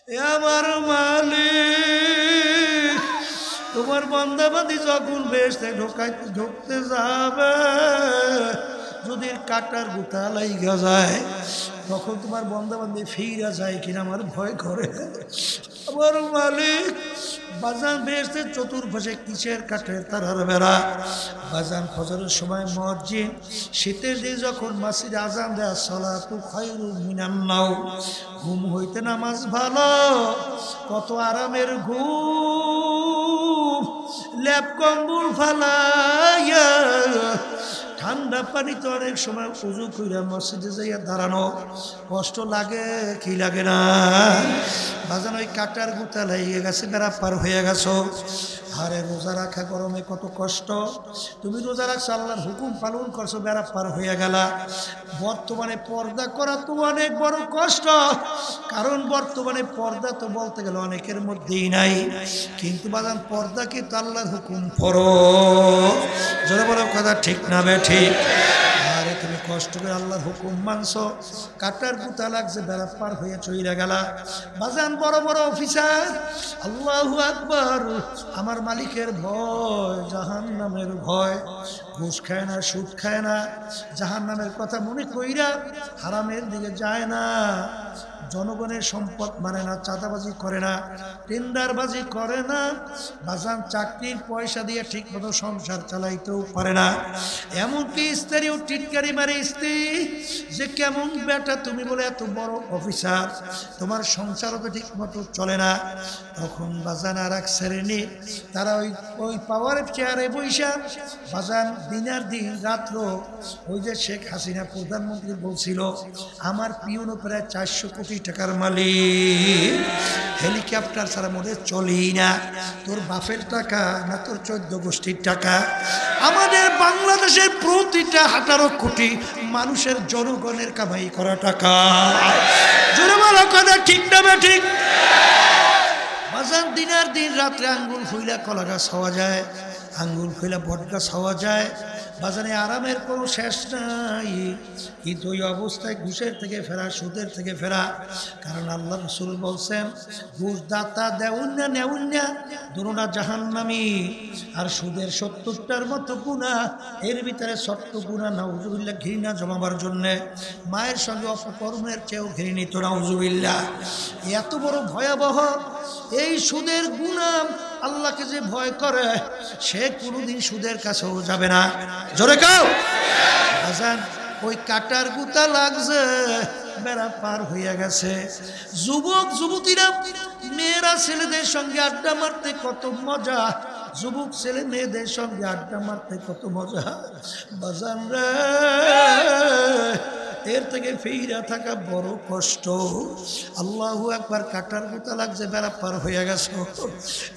এ আমার মালিক, তোমার বান্দাবান্দি যখন বেহেশতে ঢুকতে যাবে, যদি কাটার গুতা লাইগা যায় তখন তোমার বান্দাবান্দি ফিরা যায় কিনা আমার ভয় করে। আমার মালিক, বাজান বেহেশতের চতুর্পাশে কিসের কাঠের তারার বেড়া। বাজান ফজরের সময় মুয়াজ্জিন শীতের দিন যখন মসজিদে আজান দেয়, সালাতু খায়রুম মিনান নাওম, ঘুম হইতে নামাজ ভালো। কত আরামের ঘুম, ল্যাপ কম্বল ফালাইয়া ঠান্ডা পানিতে অনেক সময় উজু কইরা মসজিদে যাইয়া দাঁড়ানো কষ্ট লাগে কি লাগে না? বাজান ওই কাটার গুতা লাগিয়ে গেছে, বেড়া পার হয়ে গেছো। আরে রোজা রাখা গরমে কত কষ্ট, তুমি রোজা রাখছো, আল্লাহর হুকুম পালন করছো, বেড়া পার হয়ে গেলা। বর্তমানে পর্দা করা তো অনেক বড় কষ্ট, কারণ বর্তমানে পর্দা তো বলতে গেলে অনেকের মধ্যেই নাই। কিন্তু বাজান পর্দা কি তো আল্লাহর হুকুম ফরজ, যারা বলো কথা ঠিক না বে ঠিক? আরে তুমি কষ্ট করে আল্লাহর হুকুম মানছো, কাটার গুতা লাগছে, বেড়া পার হয়ে চইরা গেলা। বাজান বড় বড় অফিসার, আল্লাহু আকবার, আমার মালিকের ভয়, জাহান্নামের ভয়, ঘুষ খায় না, সুদ খায় না, জাহান্নামের কথা মনে কইরা হারামের দিকে যায় না, জনগণের সম্পদ মানে না, চাঁদাবাজি করে না, টেন্ডারবাজি করে না, বাজান চাকরির পয়সা দিয়ে ঠিক মতো সংসার চালাইতেও পারে না। এমনকি স্ত্রীও টিটকারি মারে স্ত্রী, যে কেমন বেটা তুমি বলে এত বড় অফিসার, তোমার সংসারও তো ঠিক মতো চলে না। তখন বাজান আর এক শ্রেণী, তারা ওই পাওয়ারের চেয়ারে বৈশা বাজান দিনের দিন রাত্র, ওই যে শেখ হাসিনা প্রধানমন্ত্রী বলছিল আমার পিউনও প্রায় 400 কোটি টাকার মালিক, হেলিকপ্টার ছাড়া মনে চলেই না। তোর বাপের টাকা না তোর 14 গোষ্ঠীর টাকা? আমাদের বাংলাদেশের প্রতিটা 18 কোটি মানুষের জনগণের কামাই করা টাকা। জোরে বলো কথা ঠিক না ঠিক? বাজান দিনের দিন রাত্রে আঙ্গুল ফুইলা কলা গাছ হওয়া যায়, আঙ্গুল ফুইলা বট গাছ হওয়া যায়, বাজারে আরামের কোনো শেষ নাই। কিন্তু ওই অবস্থায় ঘুষের থেকে ফেরা, সুদের থেকে ফেরা, কারণ আল্লাহ রাসূল বলছেন ঘুষ দাতা দেউন্না নেউন্না দুটোটা জাহান্নামী, আর সুদের 70টার মতো গুনাহ, এর ভিতরে 70 গুনাহ নাউজুবিল্লাহ ঘৃণা জমাবার জন্যে, মায়ের সঙ্গে অপকর্মের চেয়েও ঘৃণিত নাউজুবিল্লাহ। এত বড় ভয়াবহ এই সুদের গুনাহ, আল্লাহকে যে ভয় করে সে কোনোদিন সুদের কাছেও যাবে না। জোরে কাও আজান, ওই কাটার গুতা লাগছে, বেড়া পার হইয়া গেছে। যুবক যুবতীরা, মেয়েরা ছেলেদের সঙ্গে আড্ডা মারতে কত মজা, যুবক ছেলে মেয়েদের সঙ্গে আড্ডা মারতে কত মজা। বাজান রে, এর থেকে ফিরা থাকা বড় কষ্ট। আল্লাহু আকবার, কাটার গুতা লাগছে, বেড়া পার হয়ে গেছে।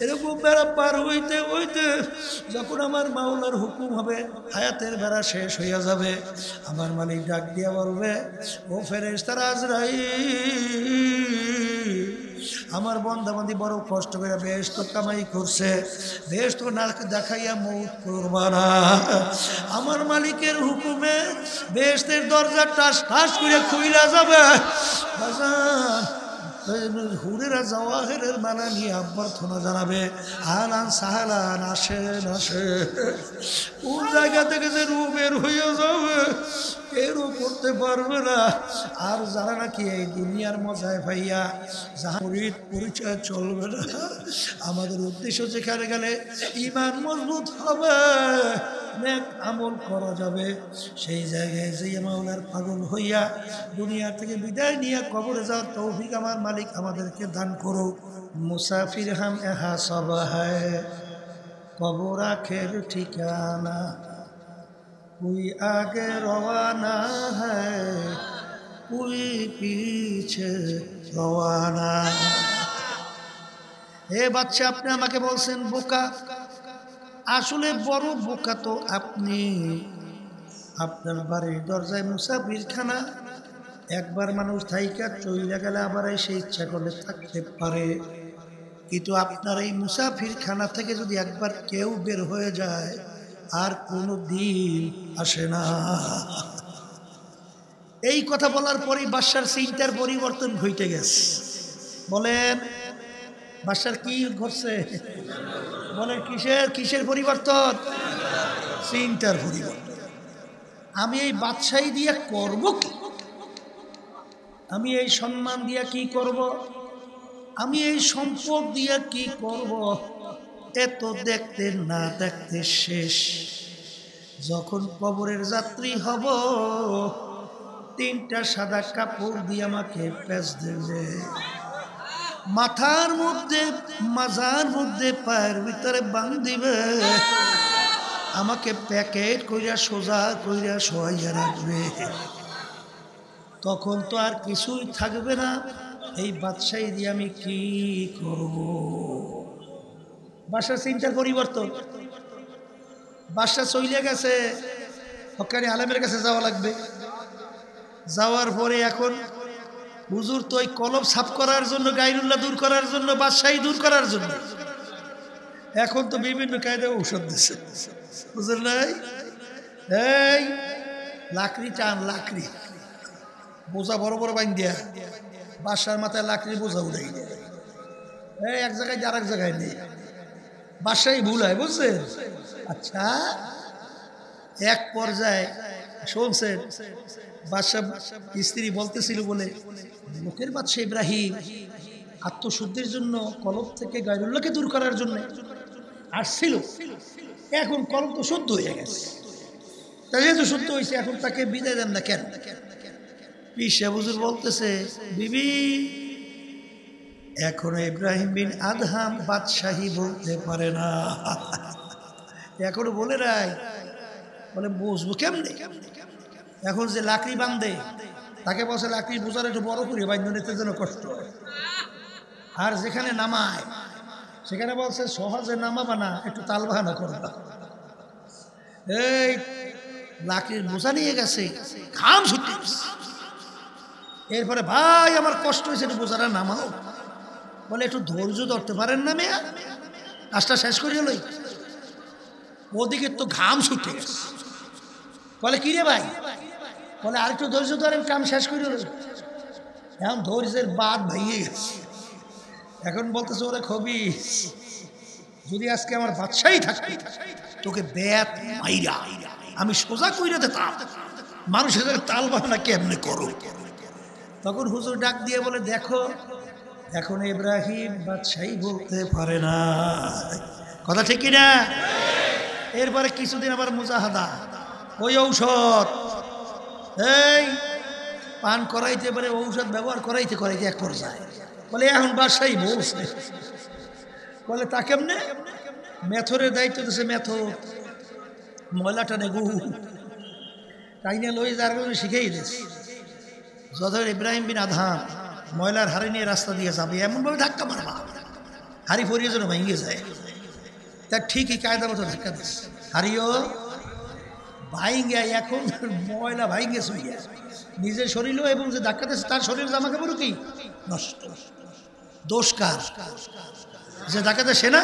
এরকম বেড়া পার হইতে হইতে যখন আমার মাওলার হুকুম হবে হায়াতের বেড়া শেষ হইয়া যাবে, আমার মালিক ডাক দিয়া বলবে ও ফেরেশতারা আজরাইল, আমার বান্দাবান্দি বড় কষ্ট করে বেহেশত কামাই করছে, বেহেশত না দেখাইয়া মউত করবা না। আমার মালিকের হুকুমে বেহেশতের দরজা টাস টাস করে খুইলা যাবে। বাজান, হুরেরা জওয়াহিরের মালা নিয়ে অভ্যর্থনা জানাবে, আলান সাহালান, আসেন আসেন। কোন জায়গা থেকে যে রু বের হইয়া যাবে কেউ করতে পারবে না। আর যারা নাকি এই দুনিয়ার মজায় ভাইয়া যাহা পরিচয় চলবে না, আমাদের উদ্দেশ্য যেখানে গেলে ঈমান মজবুত হবে, নেক আমল করা যাবে, সেই জায়গায় যে মাওলার পাগল হইয়া দুনিয়া থেকে বিদায় নিয়ে কবরে যাওয়ার তৌফিক আমার মালিক আমাদেরকে দান করুক। মুসাফির হাম এহা সব হ্যায়, কবর আখের ঠিকানা, कोई आगे रवाना है, कोई पीछे रवाना। এ বাচ্চা, আপনি আমাকে বলছেন বোকা, আসলে বড় বোকা তো আপনি। আপনার বাড়ির দরজায় মুসাফিরখানা, একবার মানুষ থাইকা চইলা গেলে আবার এসে ইচ্ছা করলে থাকতে পারে, কিন্তু আপনার এই মুসাফিরখানা থেকে যদি একবার কেউ বের হয়ে যায় আর কোনো দিন আসে না। এই কথা বলার পরেই বাদশার চিন্তার পরিবর্তন ঘটে গেছে। বলেন বাদশার কি ঘটছে? বলেন কিসের কিসের পরিবর্তন? চিন্তার পরিবর্তন। আমি এই বাদশাহী দিয়ে করব কি? আমি এই সম্মান দিয়ে কি করব? আমি এই সম্পদ দিয়ে কি করব? এত দেখতে না দেখতে শেষ। যখন কবরের যাত্রী হব, 3টা সাদা কাপড় দিয়ে আমাকে পেঁচ দেবে, মাথার মধ্যে মাজার মধ্যে পায়ের ভিতরে বাঁধিবে, আমাকে প্যাকেট কইরা সোজা কইরা শোয়াইয়া রাখবে। তখন তো আর কিছুই থাকবে না। এই বাদশাহী দিয়ে আমি কি করব? বাদশার চিন্তার পরিবর্তন। বাদশা চলে গেছে, হক্কানি আলেমের কাছে যাওয়া লাগবে। যাওয়ার পরে এখন হুজুর তো ওই কলব সাফ করার জন্য, গায়রুল্লাহ দূর করার জন্য, বাদশাহী দূর করার জন্য এখন তো বিভিন্ন কায়দায় ঔষধ দিচ্ছে, বুঝলেন নাই? এই লাকড়ি টান, লাকড়ি বোঝা বড় বড় বাইন দিয়া বাদশার মাথায় লাকড়ির বোঝা উড়াই দেয়। এই এক জায়গায় আর এক জায়গায় নেই, বাদশাহী ভুল হয়, বুঝছেন? আচ্ছা, এক পর্যায়ে শুনছেন বাদশা স্ত্রী বলতেছিল বলে, লোকের বাদশা ইব্রাহিম আত্মশুদ্ধির জন্য কলব থেকে গায়রুল্লাহকে দূর করার জন্য আসছিল, এখন কলব তো শুদ্ধ হয়ে গেছে, তাই যেহেতু শুদ্ধ হয়েছে এখন তাকে বিদায় দেন না কেন? পিসা হুজুর বলতেছে, বিবি এখনো ইব্রাহিম বিন আদহাম বাদশাহী বলতে পারে না, এখনো বলে নাই। বলে বুঝবো কেমনে? এখন যে লাকড়ি বাঁধে তাকে বসে লাকড়ি বোঝার একটু বড় করে বাঁধ নিতে যেন কষ্ট হয়, আর যেখানে নামায় সেখানে বলছে সহজে নামাবা না, একটু তাল বাহানা করবা। এই লাকড়ির বোঝা নিয়ে গেছে, ঘাম ছুটে, এরপরে ভাই আমার কষ্ট হয়েছে, একটু বোঝাটা নামাও। বলে একটু ধৈর্য ধরতে পারেন না মেয়া, কাজটা শেষ করে হলোই। ওদিকে তো ঘাম ছুটে গেছে। বলে কিরে ভাই? বলে আর একটু ধৈর্য ধরেন, কাম শেষ করে হলো। এখন ধৈর্যের বাদ ভেঙে গেছে। এখন বলতেছে, ওরে খবিস, যদি আজকে আমার বাদশাহী থাকে তোকে বেত মাইরা আমি সোজা কইরা দিতাম, মানুষের তাল বাহানা কেমনে করো? তখন হুজুর ডাক দিয়ে বলে, দেখো এখন ইব্রাহিম বাদশাহী বলতে পারে না, কথা ঠিক কিনা? এরপরে কিছুদিন আবার মুজাহাদা, ওই ঔষধ এই পান করাইতে পারে, ঔষধ ব্যবহার করাইতে করাইতে এক পর্যায়ে বলে এখন বাদশাহী বলছে। বলে তা কেমনে? মেথরের দায়িত্ব দিচ্ছে, মেথর ময়লাটা নেগু তাই নিয়ে লই যার শিখেই দিয়েছে। যত ইব্রাহিম বিন আদহাম ময়লার হাড়ি নিয়ে রাস্তা দিয়ে যাবে, এমনভাবে ধাক্কা মারবা হাড়ি ফরিয়ে যেন ভেঙে যায়, তার ঠিকই কায়দা মতো ধাক্কা দিচ্ছে, হারিও ভাইঙ্গে। এখন ময়লা ভাইঙ্গে শুইয়া নিজের শরীরও এবং যে ধাক্কা দিচ্ছে তার শরীর জামা কাপড় কি নষ্ট। দোষ কার? যে ধাক্কা দেয় সে না?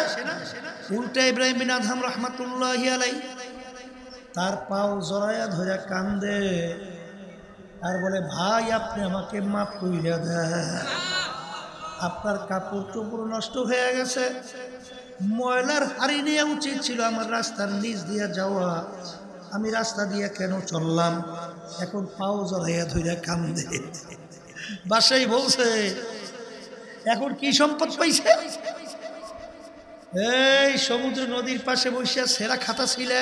উল্টা ইব্রাহিম বিন আদহাম রহমাতুল্লাহি আলাইহি তার পাও জড়াইয়া ধরে কান্দে আর বলে, ভাই আপনি আমাকে মাফ কইরা দেন, আপনার কাপড় চোপড় নষ্ট হয়ে গেছে, ময়লার হাড়ি নিয়ে উচিত ছিল আমার রাস্তার নিচ দিয়ে যাওয়া, আমি রাস্তা দিয়ে কেন চললাম? এখন পাও জড়াইয়া ধইরা কান্দে। বাসাই বলছে, এখন কি সম্পদ পাইছে? এই সমুদ্র নদীর পাশে বসিয়া সেরা খাতা ছিলে,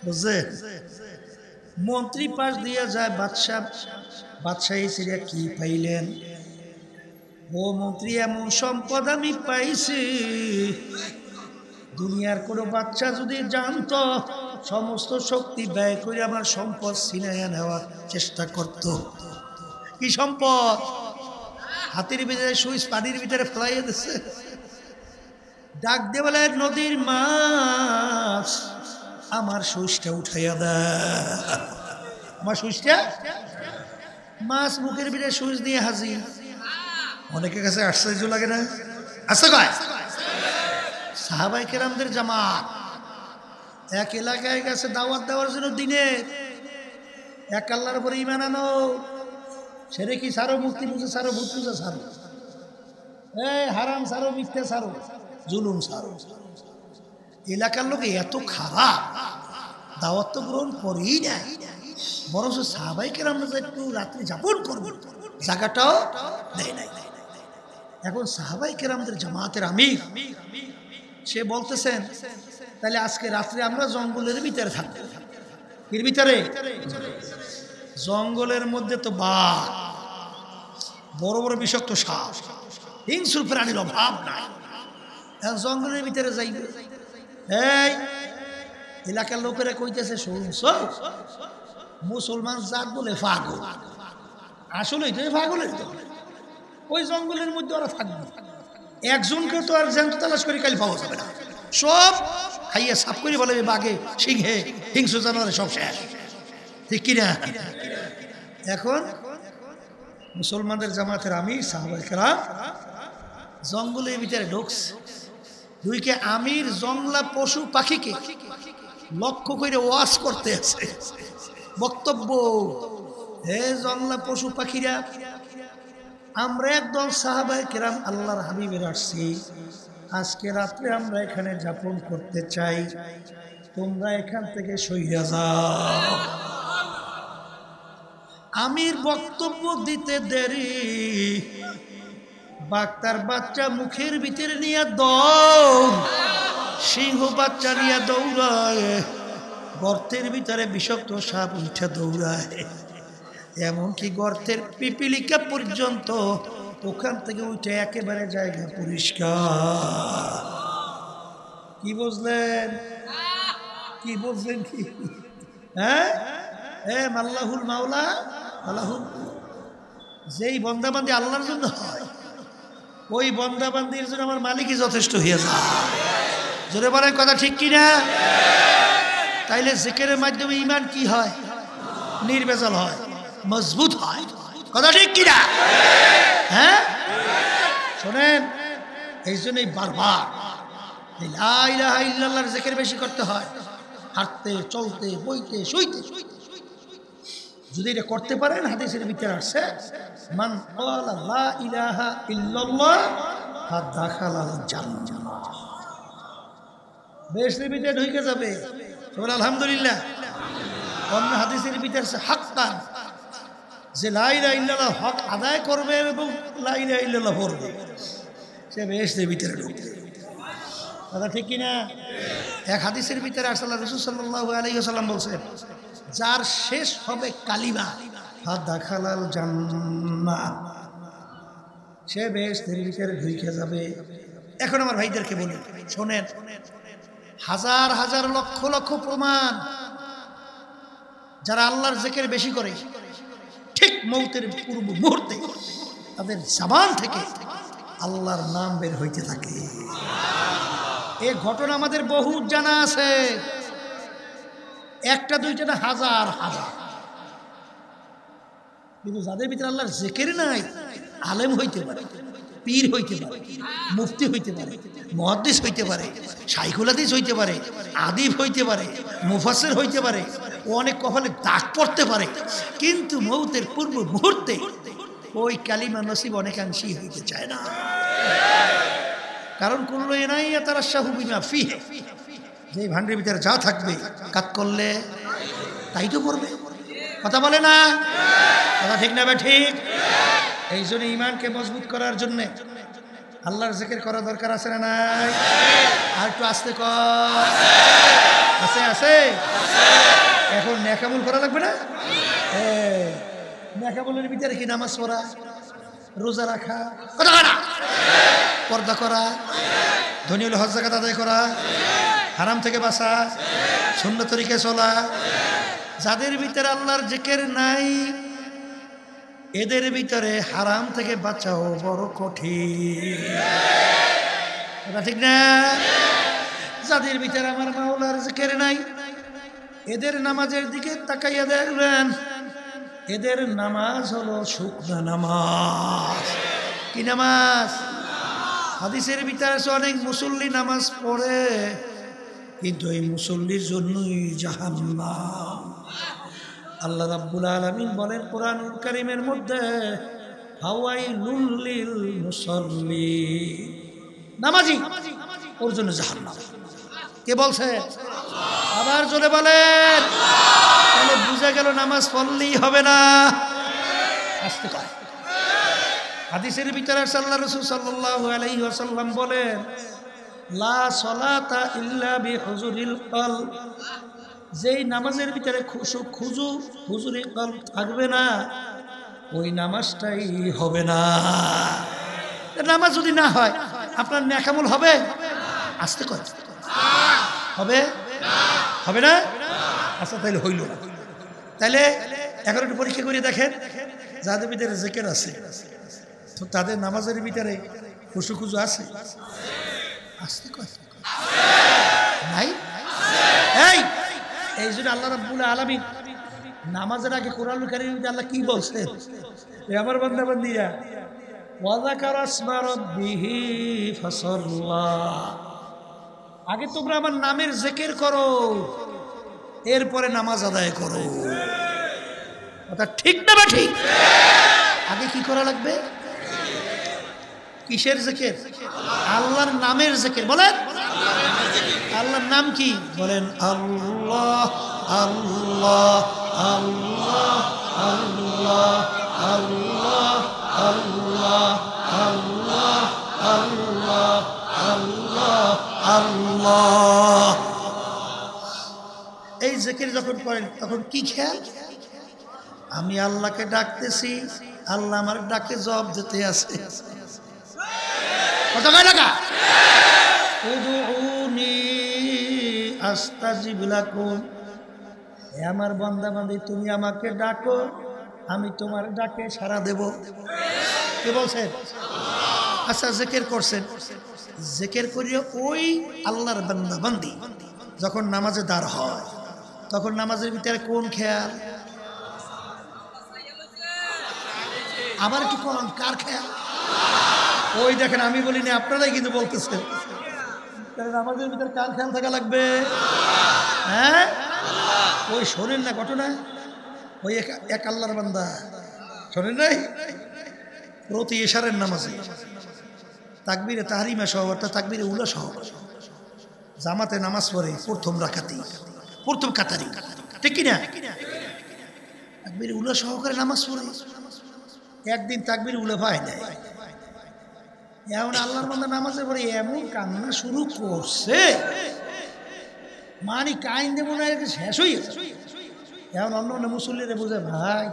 বুঝছে? মন্ত্রী পাশ দিয়ে যায়, বাদশাহী ছিলেন, কি পাইলেন? ও মন্ত্রী, এমন সম্পদ আমি পাইছি, দুনিয়ার কোনো বাচ্চা যদি জানতো সমস্ত শক্তি ব্যয় করে আমার সম্পদ ছিনাইয়া নেওয়ার চেষ্টা করত। কি সম্পদ? হাতির ভিতরে সুইচ পানির ভিতরে ফেলাইয়া দিচ্ছে। ডাক দিয়ে বলে, নদীর মাছ আমার সুইচটা উঠাইয়া দেয়, আমার সুইচটা। মাছ মুখের ভিতরে সুইচ দিয়ে হাজির। অনেকের কাছে আশ্চর্য লাগে না? আচ্ছা কয় সাহাবাই কেরামদের জামাত এক এলাকায় গেছে দাওয়াত দেওয়ার জন্য, দিনে এক আল্লাহর উপরে ঈমান আনো, সেরে কি সারো, মূর্তি পূজা সারো, ভূত পূজা সারো, এই হারাম ছাড়ো, মিথ্যে ছাড়ো, জুলুম ছাড়ো। এলাকার লোক এত খারাপ, দাওয়াত তো গ্রহণ করেই না, বরং সাহাবাই কেরাম একটু রাত্রি যাপন করবো জায়গাটাও দেয় নাই। এখন সাহাবাই কেরামদের জামাতের আমির সে বলতেছেন তাহলে আজকে রাত্রে আমরা জঙ্গলের ভিতরে থাকবো। এর ভিতরে জঙ্গলের মধ্যে তো বাঘ, বড় বড় বিষাক্ত সাপ, হিংস্র প্রাণীর অভাব নাই। এখন জঙ্গলের ভিতরে যাইবে, এই এলাকার লোকেরা কইতেছে শুনছ মুসলমান জাত বলে পাগল, আসলে তো পাগলের তো ওই জঙ্গলের মধ্যে ওরা থাকবে। একজনকে তো আর জ্যান্ত তালাশ করে কালি পাওয়া যাবে না, সব খাইয়ে সাফ করে বলে বাঘে সিংহে হিংস্র জানোয়ারে সব শেষ, ঠিক কিনা? এখন মুসলমানদের জামাতের আমির সাহাবায়ে কেরাম জঙ্গলের ভিতরে ঢুকছে, দুইকে আমির জংলা পশু পাখিকে লক্ষ্য করে ওয়াজ করতে আছে, বক্তব্য, হে জংলা পশু পাখিরা, আমরা একদল সাহাবায়ে কেরাম আল্লাহর হাবিবের আসছি, আজকে রাত্রে আমরা এখানে যাপন করতে চাই, তোমরা এখান থেকে সইরা যাও। আমির বক্তব্য দিতে দেরি, বাক্তার বাচ্চা মুখের ভিতরে নিয়ে দৌড়, সিংহ বাচ্চা নিয়ে দৌড়ায়, গর্তের ভিতরে বিষাক্ত সাপ উঠে দৌড়ায়, এমনকি গর্তের পিপিলিকা পর্যন্ত ওখান থেকে উঠে একেবারে জায়গা পরিষ্কার। কি বুঝলেন? কি বুঝলেন? কি হ্যাঁ, আল্লাহুল মাওলা আল্লাহুল, যেই বন্দাবান্দি আল্লাহর জন্য হয় ওই বন্দাবান্দির জন্য আমার মালিকই যথেষ্ট হয়ে যায়। জোরে বলেন কথা ঠিক কিনা? তাইলে জিকিরের মাধ্যমে ঈমান কি হয়? নির্ভেজাল হয়, মজবুত হয়, কথা ঠিক কিনা? হ্যাঁ শোনেন, এই জন্যই বারবার লা ইলাহা ইল্লাল্লাহর জিকির বেশি করতে হয়, হাঁটতে চলতে বইতে শুইতে। যদি এটা করতে পারেন, হাদিসের ভিতরে আসছে মান ক্বালা লা ইলাহা ইল্লাল্লাহ ফাদাখালাল জান্নাহ, বেহেশতের ভিতরে ঢুকে যাবে। সবাই আলহামদুলিল্লাহ। অন্য হাদিসের ভিতরে আছে হাক্কান, যে লা ইলাহা ইল্লাল্লাহ হক আদায় করবে এবং লা ইলাহা ইল্লাল্লাহ পড়বে, সে বেহেশতের ভিতরে ঢুকবে, কথা ঠিক কিনা? এক হাদিসের ভিতরে আল্লাহ রাসূল সাল্লাল্লাহু আলাইহি ওয়াসাল্লাম বলছেন, যার শেষ হবে কালিমা ফাদাখালাল জান্নাহ, সে বেহেশতের ভিতরে ঢুকে যাবে। এখন আমার ভাইদেরকে বলি, শোনেন, হাজার হাজার লক্ষ লক্ষ প্রমাণ, যারা আল্লাহর জিকির বেশি করে ঠিক মৌতের পূর্ব মুহূর্তে তাদের জবান থেকে আল্লাহর নাম বের হইতে থাকে। এই ঘটনা আমাদের বহু জানা আছে, একটা দুইটা না, হাজার হাজার। কিন্তু যাদের ভিতরে আল্লাহর জিকির নাই, আলেম হইতে পারে, পীর হইতে পারে, মুফতি হইতে পারে, মুহাদ্দিস হইতে পারে, শাইখুল হাদিস হইতে পারে, আদিব হইতে পারে, মুফাসসির হইতে পারে, ও অনেক কপালে দাগ পড়তে পারে, কিন্তু মৌতের পূর্ব মুহূর্তে ওই কালিমা নসিব অনেকাংশই হইতে চায় না। কারণ কুল্লু ইনাইয়া তারাশাহু বিমা ফিহি, যে ভান্ডের ভিতরে যা থাকবে কাজ করলে তাই তো করবে, কথা বলে না? কথা ঠিক না? ঠিক। এই জন্য ইমানকে মজবুত করার জন্য আল্লাহর জিকির করা দরকার আছে না নাই? আর একটু আস্তে কর, আছে আছে। এখন নেকামল করা লাগবে না? নেকামলের ভিতরে কি নামাজ পড়া, রোজা রাখা, কথা না, পর্দা করা, ধনী হলে হজ যাকাত আদায় করা, হারাম থেকে বাঁচা, সুন্নাত তরিকায় চলা। যাদের ভিতরে আল্লাহর জিকির নাই, এদের ভিতরে হারাম থেকে বাঁচাও বড় কঠিন, ঠিক না? যাদের ভিতরে আমার মাওলার জিকির নাই, এদের নামাজের দিকে তাকাইয়া দেখবেন, এদের নামাজ হলো শুকনা নামাজ। কি নামাজ? হাদিসের ভিতরে অনেক মুসল্লি নামাজ পড়ে, কিন্তু এই মুসল্লির জন্যই জাহান্নাম। আল্লাহ রাব্বুল আলামিন বলেন কোরআনুল কারীমের মধ্যে, ফাওয়াইলুল লিল মুসাল্লিন, নামাজি ওর জন্য জাহান্নাম। কে বলছে? আবার জোরে বলেন। তাহলে বুঝা গেল নামাজ পড়লেই হবে না, আসতে কয়। হাদিসের ভিতরে আল্লাহ রাসূল সাল্লাল্লাহু আলাইহি ওয়াসাল্লাম বলেন, লা সলাতা ইল্লা বিহুজুরিল কলব, যেই নামাজের ভিতরে হুজুরি কলব থাকবে না, ওই নামাজটাই হবে না। নামাজ যদি না হয় আপনার নেকামল হবে? আসতে কয় হবে? হবে না? আচ্ছা তাইলে হইল না। তাইলে এখন একটু পরীক্ষা করে দেখেন, যাদের ভিতরে জিকির আছে তো তাদের নামাজের ভিতরে খুশু আছে? আসতে কয় নাই? এই জন্য আল্লাহ রাব্বুল আলামিন নামাজের আগে কোরআনুল কারীমে আল্লাহ কি বলছেন? আমার বান্দা বান্দীরা, ওয়া যাকারা ইসমা রাব্বিহি ফাসাল্লা, আগে তোমরা আমার নামের জিকির করো, এরপরে নামাজ আদায় করো। কথা ঠিক না? ঠিক। আগে কি করা লাগবে? কিসের জিকির? আল্লাহর নামের জিকির। বলেন আল্লাহর নাম কি? বলেন আল্লাহ আল্লাহ আল্লাহ আল্লাহ আল্লাহ আল্লাহ আল্লাহ আল্লাহ আল্লাহ আল্লাহ। এই জিকির যখন করেন তখন কি খেয়াল? আমি আল্লাহকে ডাকতেছি, আল্লাহ আমার ডাকে জবাব দিতে আছে। কত গায় লাগা? উদউনি আস্তাজিব লাকুম, হে আমার বান্দা বান্দী তুমি আমাকে ডাকো, আমি তোমার ডাকে সাড়া দেব। কে বলছেন? আচ্ছা জিকির করছেন, জিকির করিয়ে ওই আল্লাহর বান্দা বান্দী যখন নামাজে দাঁড় হয় তখন নামাজের ভিতরে কোন খেয়াল? আবার কি করুন, কার খেয়াল? ওই দেখেন আমি বলিনি, আপনারাই কিন্তু বলতেছেন। নামাজের ভিতরে কার খেয়াল থাকা লাগবে? হ্যাঁ, ওই শোনেন না ঘটনা? ওই এক আল্লাহর বান্দা শোনেন নাই? প্রতি ইশারের নামাজে তাকবীরে তাহরিমা সহ অর্থাৎ তাকবীরে উলা সহ জামাতে নামাজ পড়ে প্রথম রাকাতেই, প্রথম কাতারি, ঠিক কিনা? তাকবীরে উলা সহকারে নামাজ পড়ে। একদিন তাকবীরে উলা পায় নাই, এমন আল্লাহর বান্দা নামাজে পড়ে এমন কান্না শুরু করছে, মানে কাইন দেব না শেষ হয়ে গেছে। এখন অন্য অন্য মুসল্লিরা বোঝে, ভাই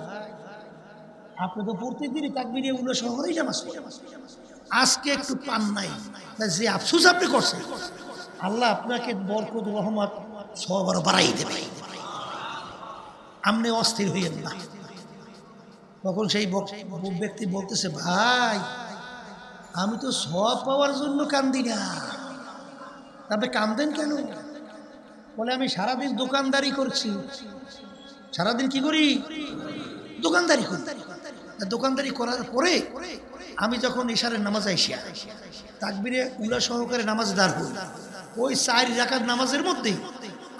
আপনি তো প্রত্যেকদিনই তাকবীরে উলা সহকারেই নামাজ পড়ে, আজকে একটু পান নাই, যে আফসোস আপনি করছেন, আল্লাহ আপনাকে বরকত রহমত সব আরো বাড়াই দেবে, আপনি অস্থির হইয়েন না। তখন সেই ব্যক্তি বলতেছে, ভাই আমি তো সব পাওয়ার জন্য কান্দি না, আপনি কান্দেন কেন? বলে আমি সারাদিন দোকানদারি করছি। সারাদিন কি করি? দোকানদারি করি। দোকানদারি করার পরে আমি যখন ইশারের নামাজ আইসা তাকবীরে উলা সহকারে নামাজ দাঁড় করি, ওই 4 রাকাত নামাজের মধ্যে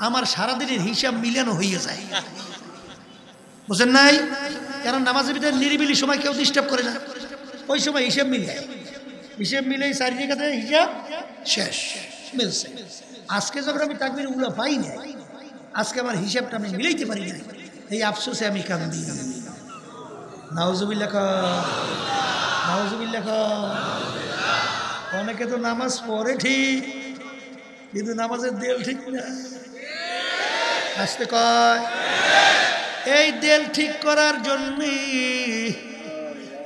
আমার সারাদিনের হিসাব মিলানো হয়ে যায়। বুঝেন নাই? কারণ নামাজের ভিতরে নিরিবিলি সময় কেউ ডিস্টার্ব করে না, ওই সময় হিসাব মিলে, হিসাব মিলে 4 রাকাতে হিসাব শেষ মিলছে। আজকে যখন আমি তাকবীরে উলা পাই না, আজকে আমার হিসাবটা আমি মিলাইতে পারি না, এই আফসোসে আমি কান্দি। নাউজুবিল্লাহ, নাউজুবিল্লাহ। অনেকে তো নামাজ পড়ে ঠিক, কিন্তু নামাজের দেল ঠিক না। আসতে কয়, এই দেল ঠিক করার জন্য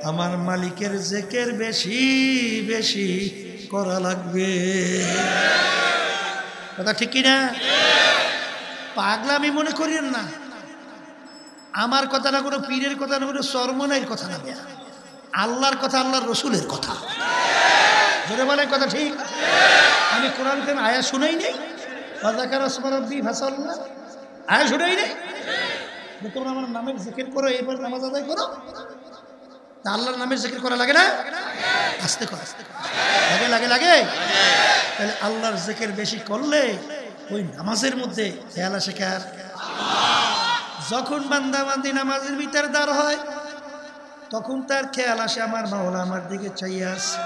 আমার মালিকের জিকির বেশি বেশি করা লাগবে। কথা ঠিক কিনা? পাগলামি মনে করিয়েন না। আমার কথা না, কোনো পীরের কথা না, কোনো চরমনের কথা না, আল্লাহর কথা, আল্লাহর রসুলের কথা। জোরে বলেন কথা ঠিক? আমি কোরআন কেন আয়া শুনেই নেই? আয়া শুনেই নেই? তোমরা আমার নামের জিকির করো, এরপর নামাজ আদায় করো। তা আল্লাহর নামের জিকির করা লাগে না? আস্তে কর, লাগে লাগে লাগে। তাহলে আল্লাহর জিকির বেশি করলে ওই নামাজের মধ্যে খেয়াল আসে কার? যখন বান্দা বান্দি নামাজের ভিতরে দাঁড় হয়, তখন তার খেয়াল আসে আমার মাওলা আমার দিকে চাইয়া আছে।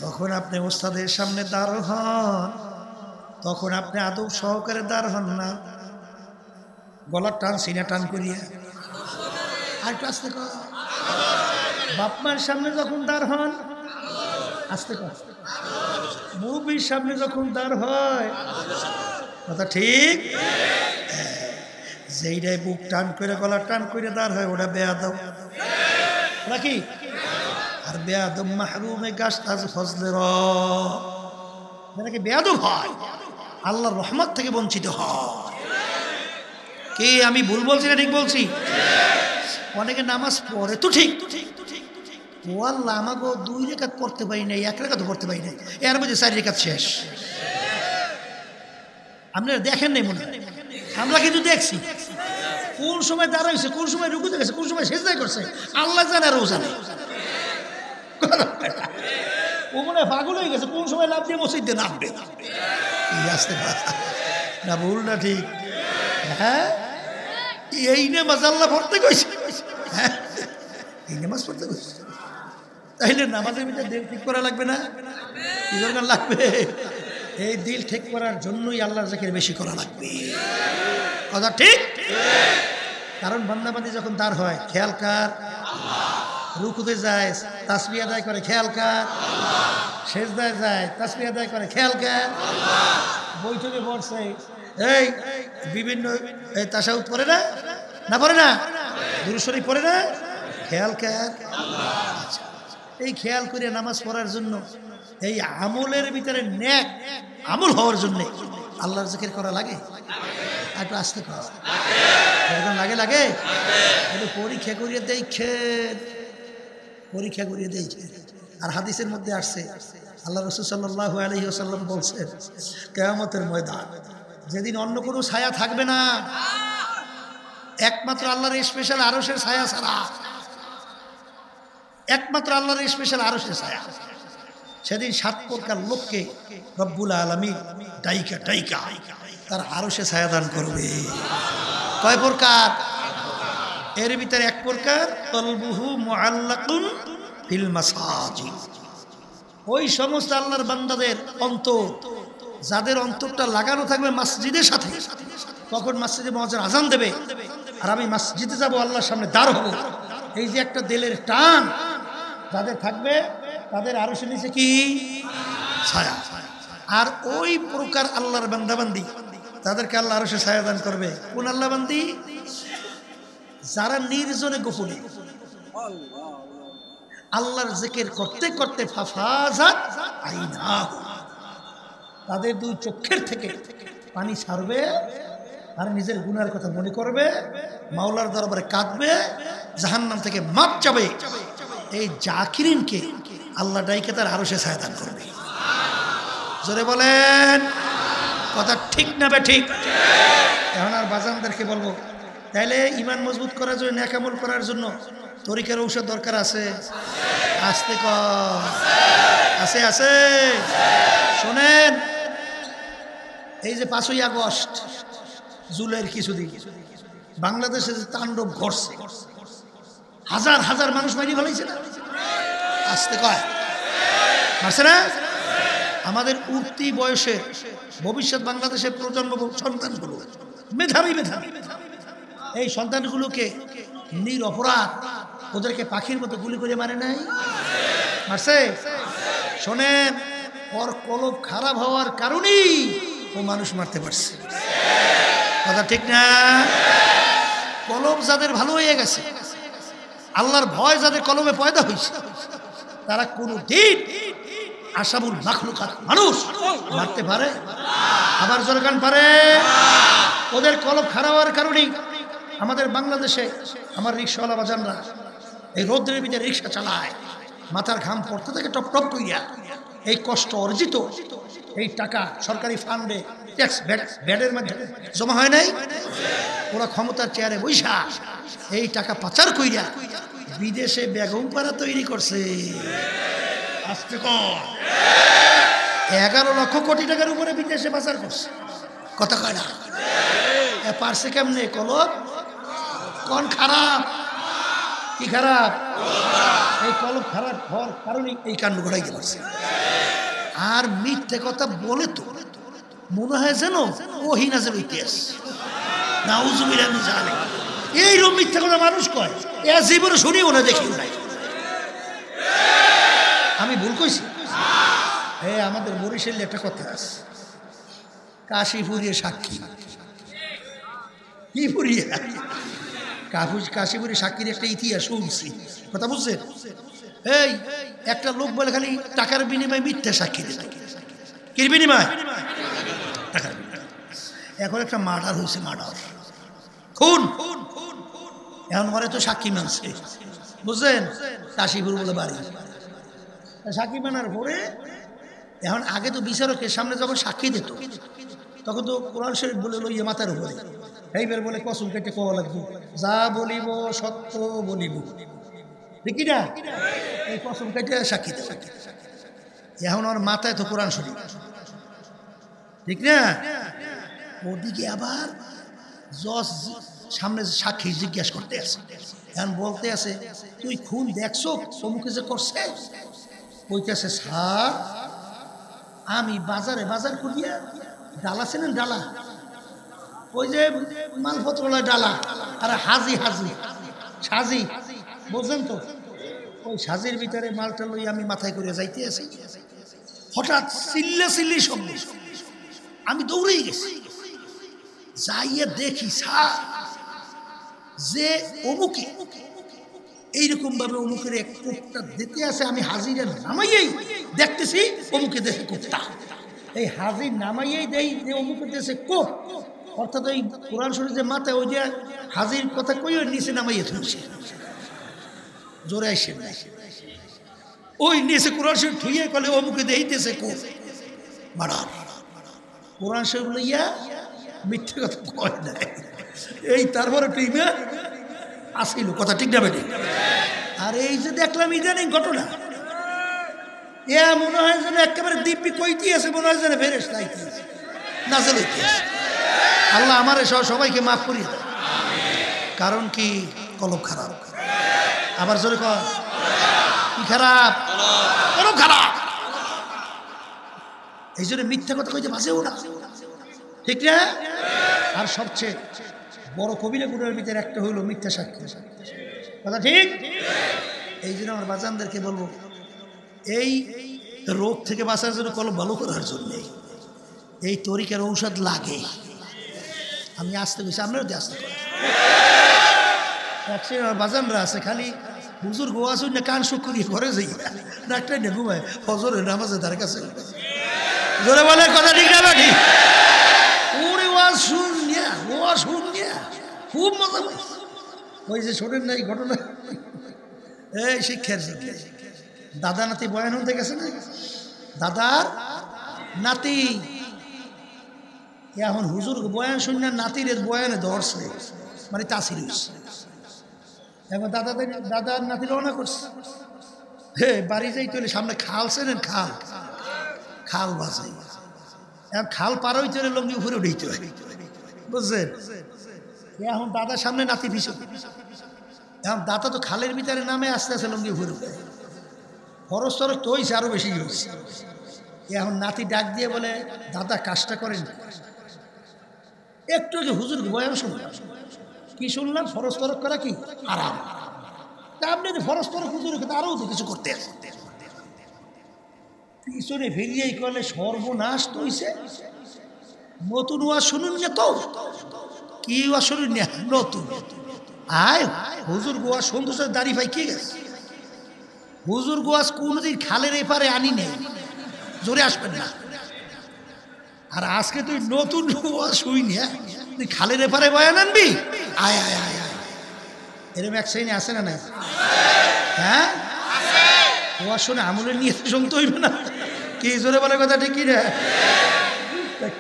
যখন আপনি ওস্তাদের সামনে দাঁড় হন তখন আপনি আদব সহকারে দাঁড় হন না, গলার টান সিনা টান করিয়া। আর একটু আস্তে কর। বাপমার সামনে যখন দাঁড় হন আস্তে কর। মুরব্বির সামনে যখন দাঁড় হয়, কথা ঠিক, যেইটাই বুক টান করে গলা টান করে দাঁড় হয় ওটা বেয়াদব নাকি? আর বেয়াদব মাহরুমে গাছ তাজ ফজলে নাকি বেয়াদব হয়, আল্লাহর রহমত থেকে বঞ্চিত হয়। কি আমি ভুল বলছি না ঠিক বলছি? অনেকে নামাজ পড়ে তো ঠিক, ও আল্লাহ আমাকে 2 রেখাত পড়তে পারি নাই, 1 রেখাত পড়তে পারি নাই, এর মধ্যে 4 রেখাত শেষ। আপনারা দেখেন নাই মনে, আমরা কিন্তু দেখছি কোন সময় দাঁড়াইছে, কোন সময় রুকুতে গেছে, কোন সময় সেজদায় করছে, আল্লাহ জানে আর ও জানে। ও মনে হয় পাগল হয়ে গেছে, কোন সময় লাভ দিয়ে মসজিদে নামবে। আসতে না ভুল না ঠিক? হ্যাঁ, এই নামাজ আল্লাহ পড়তে কইছে, হ্যাঁ এই নামাজ পড়তে কইছে, তাইলে নামাজের ভিতরে দিল ঠিক করা লাগবে না? কি দরকার লাগবে? এই দিল ঠিক করার জন্যই আল্লাহর জিকির বেশি করা লাগবে, কথা ঠিক? কারণ বান্দাবান্দি যখন দাঁড় হয় খেয়াল কার? রুকুতে যায় তাসবিহ আদায় করে খেয়াল কার? সেজদায় যায় তাসবিহ আদায় করে খেয়াল কার? বৈঠকে বসছে এই বিভিন্ন তাশাহুদ পড়ে না, না পড়ে না, দুরূদ শরীফ পড়ে না, খেয়াল কার? এই খেয়াল করে নামাজ পড়ার জন্য, এই আমলের ভিতরে নেক আমল হওয়ার জন্য আল্লাহর জিকির করা লাগে। একটু আসতে পারে লাগে লাগে, একটু পরীক্ষা করিয়ে দেখেন, পরীক্ষা করিয়ে দেখেন। আর হাদিসের মধ্যে আসছে আল্লাহ রাসূল সাল্লাল্লাহু আলাইহি ওয়াসাল্লাম বলছেন, কিয়ামতের ময়দান যেদিন অন্য কোনো ছায়া থাকবে না, একমাত্র আল্লাহর স্পেশাল আরশের ছায়া ছাড়া, একমাত্র আল্লাহর স্পেশাল আরশের ছায়া, সেদিন 7 প্রকার লোককে রব্বুল আলামিন ডাইকা ডাইকা তার আরশে ছায়া দান করবে। কয় প্রকার? এর ভিতরে 1 প্রকার কলবুহু মুআল্লাকুন ফিল মাসাজিদ, ওই সমস্ত আল্লাহর বান্দাদের অন্তর, যাদের অন্তরটা লাগানো থাকবে মসজিদের সাথে, তখন মসজিদে মুয়াজ্জিন আজান দেবে আর আমি মসজিদে যাব, আল্লাহর সামনে দাঁড় হব, এই যে একটা দিলের টান যাদের থাকবে তাদের আরশের নিচে কি ছায়া। আর ওই প্রকার আল্লাহর বান্দাবান্দি তাদেরকে আল্লাহ আরশে ছায়া দান করবে। কোন আল্লাহ বান্দি? যারা নির্জনে গোপনে আল্লাহর জিকির করতে করতে ফাফাজাত আইনাহু, তাদের 2 চোখের থেকে পানি ছাড়বে আর নিজের গুনার কথা মনে করবে, মাওলার দরবারে কাঁদবে, জাহান্নাম থেকে মাপ চাবে। এই জাকিরিনকে আল্লাহ ডাইকে তার আরশে ছায়া দান করবে। জোরে বলেন, কথা ঠিক না বে ঠিক? এখন আর বাজানদেরকে বলবো, তাইলে ইমান মজবুত করার জন্য, নেক আমল করার জন্য তরিকার ঔষধ দরকার আছে? আসতে কর, আছে আছে। শোনেন, এই যে 5ই আগস্ট জুলাইয়ের কিছুদিন বাংলাদেশে যে তাণ্ডব ঘটছে, হাজার হাজার মানুষ মারি ফেলাইছে না? আসতে কয় মারছে না? আমাদের উঠতি বয়সে ভবিষ্যৎ বাংলাদেশের প্রজন্ম সন্তানগুলো মেধাবী মেধাবী, এই সন্তানগুলোকে নিরপরাধ ওদেরকে পাখির মতো গুলি করে মারে নাই? মারছে? শোনেন, ওর কলব খারাপ হওয়ার কারণেই ও মানুষ মারতে পারছে, কথা ঠিক না? কলব যাদের ভালো হয়ে গেছে, আল্লাহর ভয় যাদের কলবে পয়দা হয়েছে, তারা কোনো দিন আশাবুল মাখলুকাত মানুষ মারতে পারে? আবার জোরকান পারে? ওদের কলব খারাপ হওয়ার কারণেই আমাদের বাংলাদেশে আমার রিক্সাওয়ালা বাজানরা এই রোদ্রের ভিতরে রিক্সা চালায়, মাথার ঘাম পড়তে থাকে টপ টপ কইরা। এই কষ্ট অর্জিত এই টাকা সরকারি ফান্ডে ট্যাক্স ব্যাডের মাধ্যমে জমা হয় নাই? ওরা ক্ষমতার চেয়ারে বৈশা এই টাকা পাচার কইরা বিদেশে বেগম পাড়া তৈরি করছে। আজকে 11 লক্ষ কোটি টাকার উপরে বিদেশে পাচার করছে, কথা কয় না? পারছে কেমনে? কলব কোন খারাপ, কি খারাপ? এই কলব খারাপ হওয়ার কারণে এই কাণ্ড ঘটাইতে পারছে। আর মিথ্যে কথা বলে তো মনে হয় যেন ওহী নাযিল ইতিহাস। নাউযুবিল্লাহ মিন যালিক। এইরকম মিথ্যে কথা মানুষ কয়, এ জীবনে শুনিও না, দেখিও নাই। আমি ভুল কইছি? আমাদের বরিশালে একটা কথা আছে, কাশি ফুরিয়ে সাক্ষী। কি ফুরিয়ে? কাশীপুরি সাক্ষীর একটা ইতিহাস শুনছি, কথা বুঝছেন? এই একটা লোক বলে খালি টাকার বিনিময়ে মিথ্যা সাক্ষী দিত। কি বিনিময়? টাকার বিনিময়। এখন একটা মার্ডার হয়েছে, মার্ডার, খুন। এখন ঘরে তো সাক্ষী মানছে, বুঝছেন? কাশীপুর বলে বাড়ি। সাক্ষী মানার পরে এখন আগে তো বিচারকের সামনে যখন সাক্ষী দিত তখন তো কোরআন শরীফ বলে লইয়ে মাথার উপরে এইবার বলে কসম কেটে কওয়া লাগবে, যা বলিব সত্য বলিব, ঠিক না? এই কসম কেটে সাক্ষী দেব। এখন আমার মাথায় তো কোরআন শরীফ, ঠিক না? ওদিকে আবার জজ সামনে সাক্ষী জিজ্ঞাসা করতে আছে, এখন বলতে আছে, তুই খুন দেখছো সমুখে যে করছে? কইতেছে, স্যার আমি বাজার করিয়া ডালা ছিলেন, ডালা ওই যে মালপত্রলা ডালা, আর হাজি সাজি, বুঝলেন তো? ওই সাজির ভিতরে মালটা লই আমি মাথায় করে যাইতে আছি, হঠাৎ চিল্লি শব্দ, আমি দৌড়েই গেছি, যাইয়া দেখি স্যার যে অমুকে এইরকম ভাবে অমুকের এক কোপটা দিতে আছে, আমি হাজিরে নামাইয়েই দেখতেছি অমুকে দেশে কোপটা, এই হাজির নামাইয়েই দেই যে অমুকে দেশে কোপ, অর্থাৎ ওই কোরআন শরীফ যে মাথায় ওই যে হাজির কথা কই ওই নিচে নামাইয়ে ধরছে, জোরে আসে ওই নিচে কোরআন শরীফ ঠুইয়ে কলে অমুকে দেইতেছে কোপ, মারা কোরআন শরীফ লইয়া মিথ্যে কথা কয় নাই। এই তারপরে টিমে আসিল কথা, ঠিক না বেটি? আর এই যে দেখলাম ইদানিং ঘটনা, এ মনে হয় যেন একেবারে দিব্যি কইতে আছে, মনে হয় যেন ফেরেশতা আইতেছে, নাযিল হইতেছে। আল্লাহ আমার সবাইকে মাফ করিয়ে দেয়। কারণ কি? কলব খারাপ। আবার জোরে কর, কি খারাপ? কলব খারাপ। এই জন্য মিথ্যা কথা কইতে বাঁচেও না, ঠিক না? আর সবচেয়ে বড় কবিরা গুণের ভিতরে একটা হইল মিথ্যা সাক্ষী, কথা ঠিক? এই জন্য আমার বাজানদেরকে বলবো, এই রোগ থেকে বাঁচার জন্য, কলব ভালো করার জন্য এই তরিকার ঔষধ লাগে। আমি আসতে গেছি, আপনারও দিয়ে আসতে করেন। আমার বাজানরা আছে খালি হুজুর গোয়া শুন না কান সুখ করিয়ে ঘরে যাই, ডাক্তার না ঘুমায়, ফজরের নামাজে তার কাছে জোরে বলে, কথা ঠিক না ঠিক? ওরে ওয়া শুনিয়া খুব মজা পাইছে। ওই যে শোনেন না এই ঘটনা, এই শিক্ষার দাদা নাতি বয়ান হতে গেছে না, দাদার নাতি এখন হুজুর বয়ান শুনে নাতির বয়ানে ধরছে, মানে তাসির হয়েছে। এখন দাদার নাতি রওনা করছে, হে বাড়ি যাই চলে, সামনে খাল ছিলেন, খাল বাজাই, এখন খাল পার হইতে হলে লঙ্গি উপরে উঠেইতে হয়, বুঝছেন? এখন দাদার সামনে নাতি পিছু, এখন দাদা তো খালের ভিতরে নামে আস্তে আস্তে লঙ্গি উপরে উঠে, খরচ টরচ তো হয়েছে, আরো বেশি হয়েছে। এখন নাতি ডাক দিয়ে বলে, দাদা কাজটা করেন একটু, যে হুজুর বয়ান শুনলাম, কি শুনলাম? ফরজ তরক করা কি হারাম। তা আপনি যে ফরজ তরক হুজুরের কথা আরও তো কিছু করতে আসেন, পিছনে ফিরিয়েই করলে সর্বনাশ তো হইছে। নতুন ওয়াজ শুনুন না তো, কি ওয়াজ শুনুন না নতুন? আয় হুজুর গোয়া সন্তোষ দাড়ি ভাই কে গেছে, হুজুর গোয়াজ কোনদিন খালের এপারে আনি নেই, জোরে আসবেন না। আর আজকে তুই নতুন ওয়াজ শুই না, তুই খালের এপারে বয়ান আনবি? আয় আয় আয় আয়, এরকম এক শ্রেণী আছে না? নাই? হ্যাঁ, ওয়াজ শুনে আমলের নিয়ে শুনতে হইবে না, কি জোরে বলে কথা, ঠিক কি রে?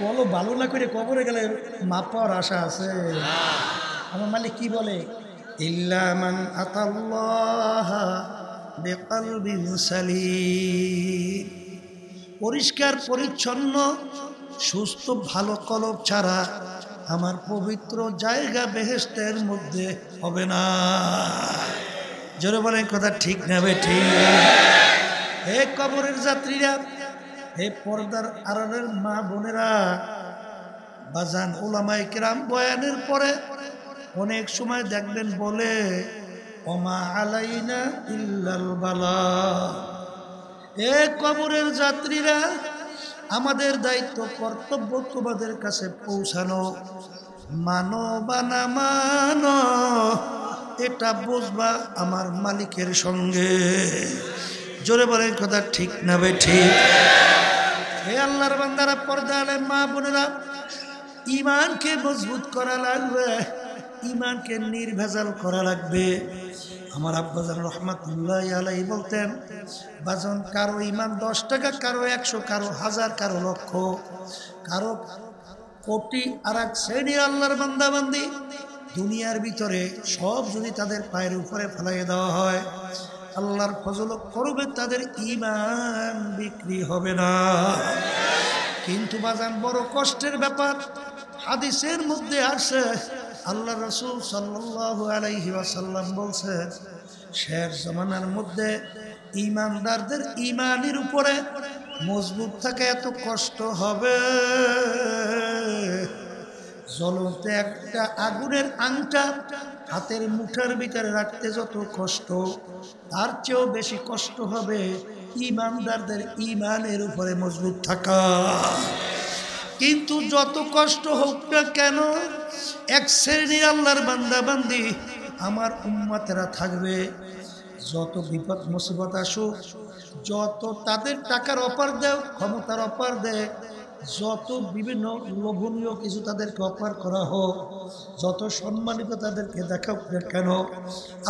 কলো ভালো না করে কবরে গেলে মাপ পাওয়ার আশা আছে। আমার মালিক কি বলে, ইল্লা মান আতাল্লাহ বিকলবিন সালিম, পরিষ্কার পরিচ্ছন্ন সুস্থ ভালো কলব ছাড়া আমার পবিত্র জায়গা বেহেশতের মধ্যে হবে না। জোরে বলেন কথা ঠিক না বেঠিক? হে কবরের যাত্রীরা, হে পর্দার আড়ালের মা বোনেরা, বাজান উলামায়ে কেরাম বয়ানের পরে অনেক সময় দেখবেন বলে ওমা আলাইনা ইল্লাল বালা। এ কবরের যাত্রীরা, আমাদের দায়িত্ব কর্তব্য তোমাদের কাছে পৌঁছানো। মানো বা না মানো, এটা বুঝবা আমার মালিকের সঙ্গে। জোরে বলেন কথা ঠিক না বেঠিক? হে আল্লাহর বান্দারা, পর্দা আলে মা বোনেরা, ইমানকে মজবুত করা লাগবে, ইমানকে নির্ভেজাল করা লাগবে। আমার আব্বাজান রহমাতুল্লাহ আলাইহি বলতেন, বাজন কারো ইমান 10 টাকা, কারো 100, কারো 1000, কারো লক্ষ, কারো কোটি। আর এক শ্রেণীর আল্লাহর বান্দা বান্দি দুনিয়ার ভিতরে সব যদি তাদের পায়ের উপরে ফেলাই দেওয়া হয়, আল্লাহর ফজল করবে, তাদের ইমান বিক্রি হবে না। কিন্তু বাজান বড় কষ্টের ব্যাপার, হাদিসের মধ্যে আসে আল্লাহ রাসূল সাল্লাল্লাহু আলাইহি ওয়াসাল্লাম বলছেন, শেষ জামানার মধ্যে ঈমানদারদের ঈমানের উপরে মজবুত থাকা এত কষ্ট হবে, জ্বলন্ত একটা আগুনের আংটা হাতের মুঠার ভিতরে রাখতে যত কষ্ট, তার চেয়েও বেশি কষ্ট হবে ঈমানদারদের ঈমানের উপরে মজবুত থাকা। কিন্তু যত কষ্ট হোক না কেন, এক শ্রেণীর আল্লাহর বান্দা বান্দি আমার উম্মতেরা থাকবে, যত বিপদ মুসিবত আসুক, যত তাদের টাকার অফার দেয়, ক্ষমতার অফার দেয়, যত বিভিন্ন লোভনীয় কিছু তাদেরকে অফার করা হোক, যত সম্মানিত তাদেরকে দেখাক না কেন,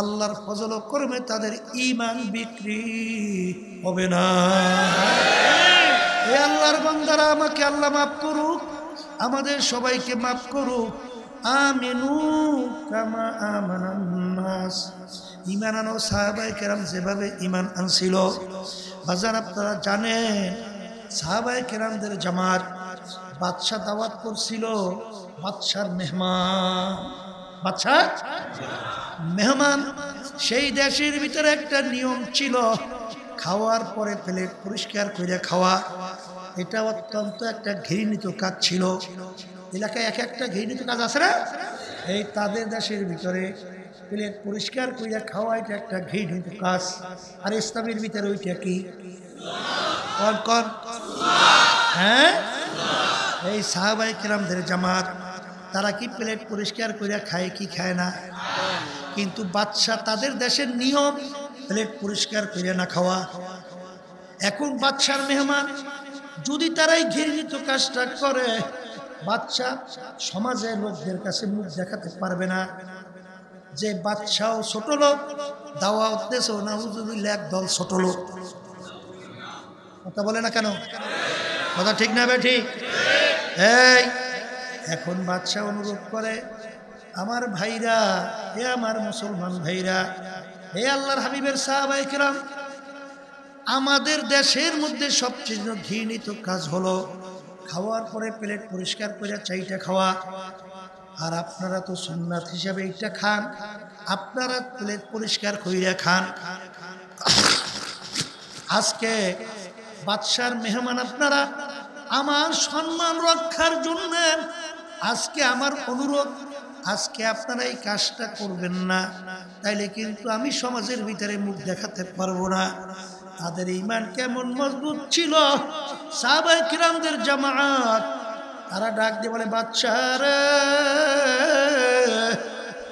আল্লাহর ফজল কর্মে তাদের ঈমান বিক্রি হবে না। এ আল্লাহর বান্দারা, আমাকে আল্লাহ মাফ করুক, আমাদের সবাইকে মাফ করুক। আমিনু কামা আমানান নাস। ঈমান আনো সাহাবায়ে কেরাম যেভাবে ঈমান আনছিল, বাজার আপনারা জানেন, সাহাবায়ে কেরামদের জামাত বাদশাহ দাওয়াত করছিল, বাদশার মেহমান, বাদশার মেহমান। সেই দেশের ভিতরে একটা নিয়ম ছিল, খাওয়ার পরে প্লেট পরিষ্কার করে খাওয়া। এটা অত্যন্ত একটা ঘৃণিত কাজ ছিল। এলাকায় এক একটা ঘৃণিত কাজ আছে না? এই তাদের দেশের ভিতরে প্লেট পরিষ্কার করে খাওয়া এটা একটা ঘৃণিত কাজ। আর ইসলামের ভিতরে ওইটা কি? হ্যাঁ, এই সাহাবায়ে কেরামদের জামাত, তারা কি প্লেট পরিষ্কার করে খায় কি খায় না? কিন্তু বাদশা তাদের দেশের নিয়ম প্লেট পরিষ্কার করে না খাওয়া। এখন বাদশার মেহমান যদি তারাই ঘৃণিত কাজটা করে, বাদশা সমাজে লোকদের কাছে মুখ দেখাতে পারবে না যে বাদশাও ছোট লোক, দাওয়াত দেশও নাউজুবিল্লাহ একদল ছোট লোক। কথা বলে না কেন? কথা ঠিক না বেঠিক? এই এখন বাদশা অনুরোধ করে, আমার ভাইরা, হে আমার মুসলমান ভাইরা, হে আল্লাহর হাবিবের সাহাবায়ে কেরাম, আমাদের দেশের মধ্যে সবচেয়ে ঘৃণিত কাজ হলো খাওয়ার পরে প্লেট পরিষ্কার করে চাইটা খাওয়া। আর আপনারা তো সুন্নাত হিসাবে এইটা খান, আপনারা প্লেট পরিষ্কার করে খান। আজকে বাদশার মেহমান আপনারা, আমার সম্মান রক্ষার জন্য আজকে আমার অনুরোধ, আজকে আপনারা এই কাজটা করবেন না, তাইলে কিন্তু আমি সমাজের ভিতরে মুখ দেখাতে পারবো না। তাদের ঈমান কেমন মজবুত ছিল, সাহাবায়ে কিরামদের জামাত, তারা ডাক দিয়ে বলে, বাদশা রে,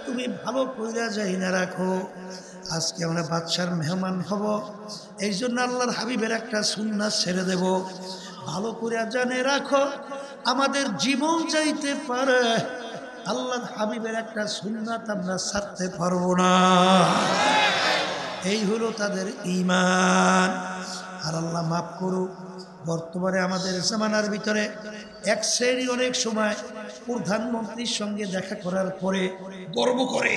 তুমি ভালো কইরা যাই না রাখো, আজকে আমরা বাদশার মেহমান হব, এই জন্য আল্লাহর হাবিবের একটা সুন্নাত ছেড়ে দেব, ভালো করে জানে রাখো, আমাদের জীবন চাইতে পারে, আল্লাহর হাবিবের একটা সুন্নাত আমরা ছাড়তে পারবো না। এই হলো তাদের ঈমান। আর আল্লাহ মাফ করুক, বর্তমানে আমাদের জামানার ভিতরে এক শ্রেণী অনেক সময় প্রধানমন্ত্রীর সঙ্গে দেখা করার পরে গর্ব করে,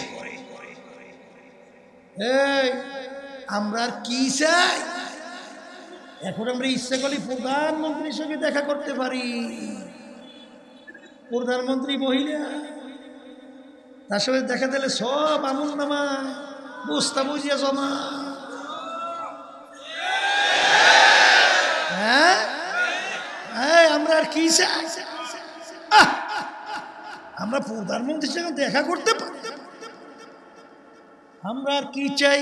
এই আমরা কি চাই, এখন আমরা ইচ্ছা করি প্রধানমন্ত্রীর সঙ্গে দেখা করতে পারি। প্রধানমন্ত্রী মহিলা, তার সঙ্গে দেখা দিলে সব আমল নামা বুঝতে বুঝিয়া জমা। হ্যাঁ আমরা আর কি চাই? আমরা প্রধানমন্ত্রীর সঙ্গে দেখা করতে পারি, আমরা আর কি চাই?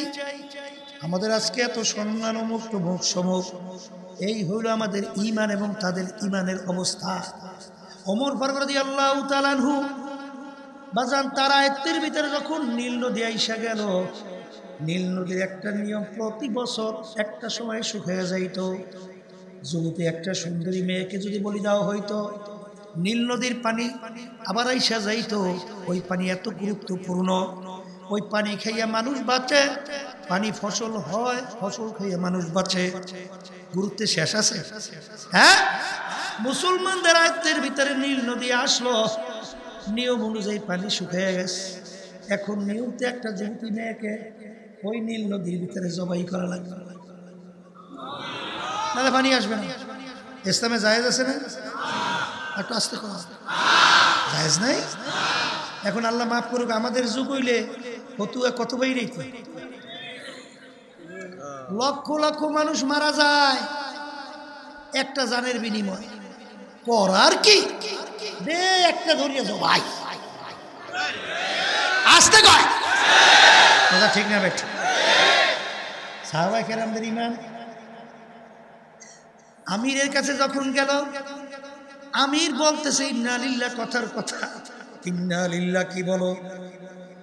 আমাদের আজকে এত সম্মান মুক্ত মুখ সমুখ, এই হইল আমাদের ঈমান এবং তাদের ঈমানের অবস্থা। ওমর ফারুক রাদিয়াল্লাহু তাআলা আনহু বাজান তার আয়ত্তের ভিতরে যখন নীল নদী আইসা গেল, নীল নদীর একটা নিয়ম, প্রতি বছর একটা সময় শুকিয়ে যাইত। যুবতী একটা সুন্দরী মেয়েকে যদি বলি দেওয়া হইতো, নীল নদীর পানি আবার আইসা যাইতো। ওই পানি এত গুরুত্বপূর্ণ, ওই পানি খাইয়া মানুষ বাঁচে, পানি ফসল হয়, ফসল খাইয়া মানুষ বাঁচে। গুরুত্বে শেষ আছে? হ্যাঁ, মুসলমানদের আয়ত্তের ভিতরে নীল নদী আসলো, নিয়ম অনুযায়ী পানি শুকিয়ে গেছে। এখন নিয়মতে একটা যুবতী মেয়েকে ওই নীল নদীর ভিতরে জবাই করা লাগবে, নাহলে পানি আসবে না। ইসলামে জায়েজ আছে না? একটু আস্তে কথা, জায়েজ নাই? এখন আল্লাহ মাফ করুক, আমাদের যুগ হইলে ফতুয়া কত বাইরে, লক্ষ লক্ষ মানুষ মারা যায় একটা জানের বিনিময়। করার কি? দে একটা ধরিয়ে যাও ভাই, আস্তে কয় কথা, ঠিক না বেঠ? সাহাবায়ে কেরামদের ঈমান। আমিরের কাছে যখন গেল, আমির বলতেছে ইন্না লিল্লাহ, কথার কথা ইন্না লিল্লাহ কি বলো?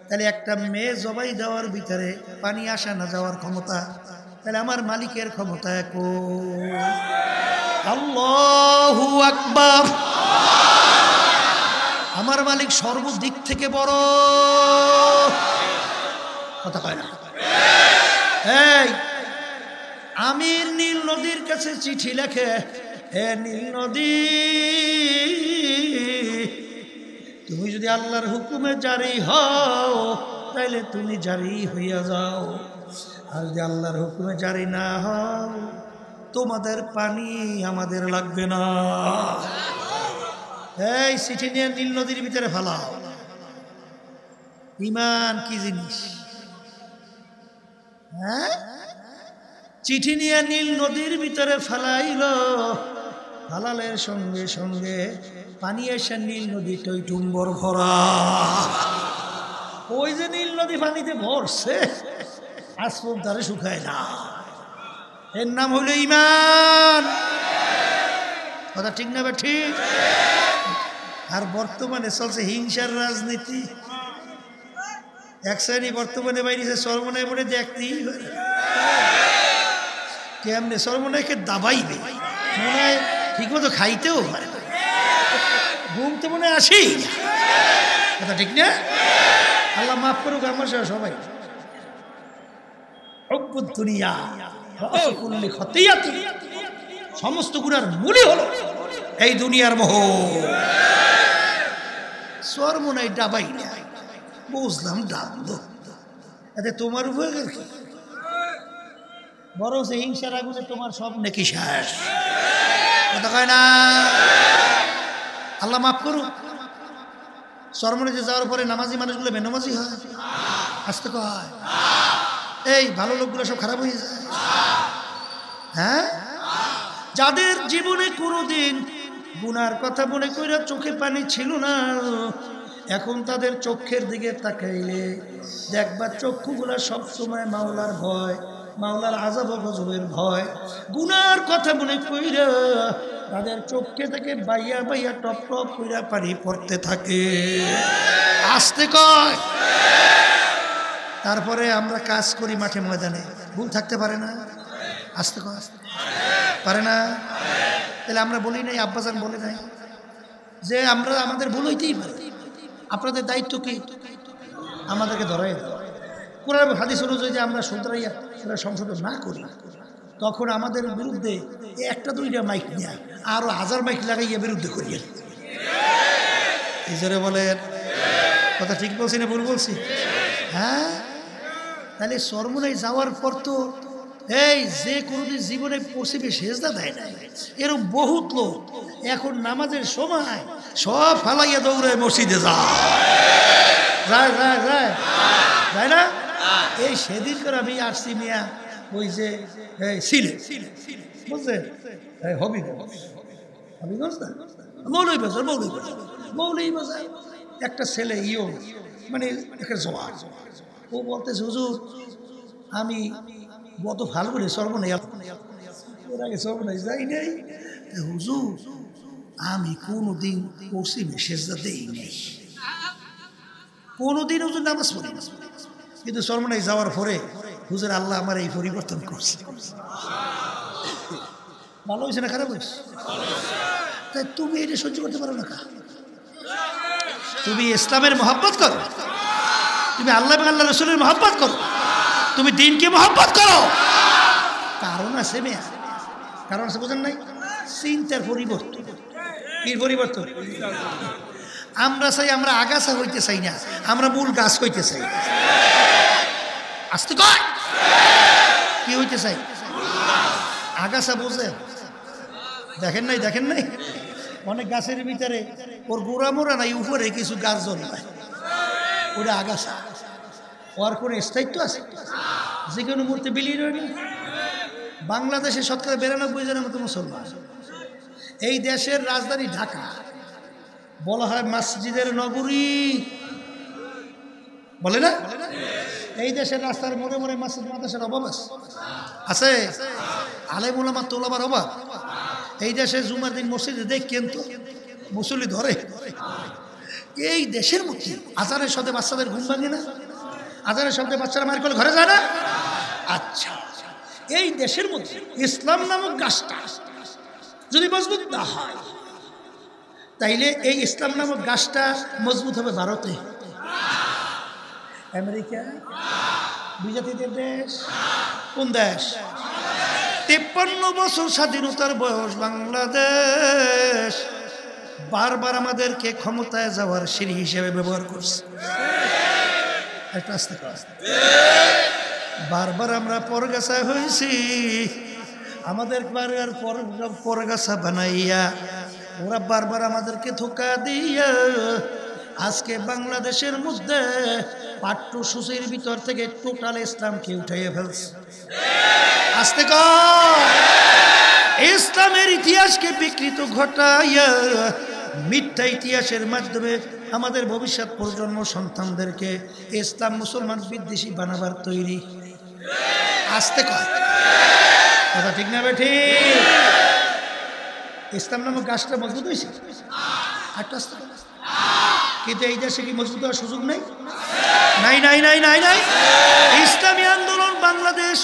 তাহলে একটা মেয়ে জবাই দেওয়ার ভিতরে পানি আসা না যাওয়ার ক্ষমতা, তাহলে আমার মালিকের ক্ষমতা একো। আল্লাহু আকবার, আমার মালিক সর্বদিক থেকে বড়, কথা কয় না? এই আমির নীল নদীর কাছে চিঠি লেখে, হে নীল নদী, তুমি যদি আল্লাহর হুকুমে জারি হও তাইলে তুমি জারি হইয়া যাও, আর যদি আল্লাহর হুকুমে জারি না হও তোমাদের পানি আমাদের লাগবে না। এই চিঠি নিয়ে নীল নদীর ভিতরে ফেলাও। ঈমান কি জিনিস? হ্যাঁ, চিঠি নিয়ে নীল নদীর ভিতরে ফেলাইল, ফালালের সঙ্গে সঙ্গে পানি এসে নীল নদী টইটুম্বর ভরা। ওই যে নীল নদী পানিতে ভরছে, আজ পর্যন্ত শুকায় না। এর নাম হইল ঈমান। কথা ঠিক না? ঠিক। আর বর্তমানে চলছে হিংসার রাজনীতি। এক শ্রেণী বর্তমানে বাইরেছে সর্বনয় বলে দেখতেই কেমনে সর্বনয়কে দাবাইবে, মনে হয় ঠিক মতো খাইতেও পারে, ঘুম তো মনে হয় আসি। কথা ঠিক না? আল্লাহ মাফ করুক আমার সবাই। দুনিয়া সমস্ত গুনার মূলই হলো এই দুনিয়ার মোহ। সর্বনয় ডাবাই না, বুঝলাম ডাবলো, এতে তোমার উপকার কি? বড় সে হিংসার আগুনে তোমার সব নেকি শেষ। কথা কয় না? আল্লাহ মাফ করুক। সরমনিতে যাওয়ার পরে নামাজি মানুষগুলো বেনামাজি হয়, আসতে কয় এই ভালো লোকগুলো সব খারাপ হয়ে যায়। হ্যাঁ, যাদের জীবনে কোনোদিন গুনার কথা মনে কইরা চোখে পানি ছিল না, এখন তাদের চোখের দিকে তাকাইলে দেখবা চক্ষুগুলা সবসময় মাওলার ভয়, মাওলার আযাব ও গজবের ভয়। গুনার কথা মনে কইরা তাদের চোখে থেকে বাইয়া বাইয়া টপ টপ কইরা পানি পড়তে থাকে। আসতে কয়। তারপরে আমরা কাজ করি মাঠে ময়দানে, ভুল থাকতে পারে না? আসতে কয় পারে না? তাহলে আমরা বলি নাই, আব্বাজান বলে নাই যে আমরা আমাদের ভুল হইতেই পারে, আপনাদের দায়িত্ব কি? আমাদেরকে ধরাই দেওয়া। কোরআন হাদিস অনুযায়ী যে আমরা শুধরাইয়া সেটা সংশোধন না করি, তখন আমাদের বিরুদ্ধে একটা দুইটা মাইক নেয়, আরো 1000 মাইক লাগাইয়া বিরুদ্ধে করিয়া। এই জোরে বলেন, কথা ঠিক বলছি না ভুল বলছি? হ্যাঁ, তাহলে সরমুনায় যাওয়ার পর তো এই যে কোনোদিন জীবনে পশ্চিমে সেজদা দেয় না, এরকম বহুত লোক এখন নামাজের সময় সব ফালাইয়া দৌড়ায় মসজিদে যায় যায় যায় যায় যায় না? এই সেদিন করে আমি আসছি মিয়া ওই যে সিলে বুঝলেন হবিগঞ্জ না মৌলভীবাজার একটা ছেলে মানে একটা জওয়ান ও বলতেছে হুজুর আমি গত ফাল্গুনে সর্বনাশ এর আগে সর্বনাশ যাই নাই হুজুর আমি কোনোদিন পশ্চিমে সেজদা দেই নাই কোনোদিন হুজুর নামাজ পড়ি না কিন্তু সর্বনাশ যাওয়ার পরে হুজুর আল্লাহ আমার এই পরিবর্তন করছে ভালো হয়েছে না খারাপ হয়েছে তাই তুমি এটা সহ্য করতে পারো না তুমি ইসলামের মহব্বত করো তুমি আল্লাহ এবং আল্লাহ রসুলের মহব্বত করো তুমি দিনকে মহব্বত করো কারণ আছে মেয়া কারণ আছে বোঝেন নাই চিন্তার পরিবর্তন কি পরিবর্তন আমরা চাই আমরা আগাছা হইতে চাই না আমরা মূল গাছ হইতে চাই আসতে কয় কি হইতে চাই আগাছা বোঝে দেখেন নাই অনেক গাছের ভিতরে ওর গোড়া মোড়া নাই উপরে কিছু গাছ জন্মায় ওটা আগাছা ওর কোনো স্থায়িত্ব আছে যে কোনো মুহূর্তে বিলীন হয়ে গেল বাংলাদেশে শতকরা 92 জনের মতো মুসলমান এই দেশের রাজধানী ঢাকা বলা হয় মসজিদের নগরী বলে না এই দেশের রাস্তার মোড়ে মোড়ে মসজিদ মাদ্রাসার অভাব আছে আলেম ওলামা তোলাবার অভাব এই দেশে জুমার দিন মসজিদে দেখেন তো মুসল্লি ধরে এই দেশের মধ্যে আজানের শব্দে বাচ্চাদের ঘুম ভাঙে না আজানের শব্দে বাচ্চারা মায়ের কোলে ঘরে যায় না আচ্ছা এই দেশের মধ্যে ইসলাম নামক গাছটা যদি মজবুত না হয় তাইলে এই ইসলাম নামক গাছটা মজবুত হবে ভারতে আমেরিকা বিজাতিদের দেশ কোন দেশ 53 বছর স্বাধীনতার বয়স বাংলাদেশ বারবার আমাদেরকে ক্ষমতায় যাওয়ার সিঁড়ি হিসেবে ব্যবহার করছে বারবার আমরা পরগাছা হয়েছি আমাদের বারবার পরগাছা বানাইয়া ওরা বারবার আমাদেরকে ধোঁকা দিয়া আজকে বাংলাদেশের মধ্যে পাঠ্যসূচির ভিতর থেকে টোটাল ইসলামকে উঠাইয়া ফেলছে আস্তে ইসলামের ইতিহাসকে বিকৃত ঘটাইয়া মিথ্যা ইতিহাসের মাধ্যমে আমাদের ভবিষ্যৎ প্রজন্ম সন্তানদেরকে ইসলাম মুসলমান বিদ্বেষী বানাবার তৈরি আস্তে কথা ঠিক না বেঠি ইসলাম নামক গাছটা মজবুত হয়েছে আস্তে আস্তে কিন্তু এই দেশে কি মজবুত হওয়ার সুযোগ নেই নাই নাই নাই নাই নাই ইসলামী আন্দোলন বাংলাদেশ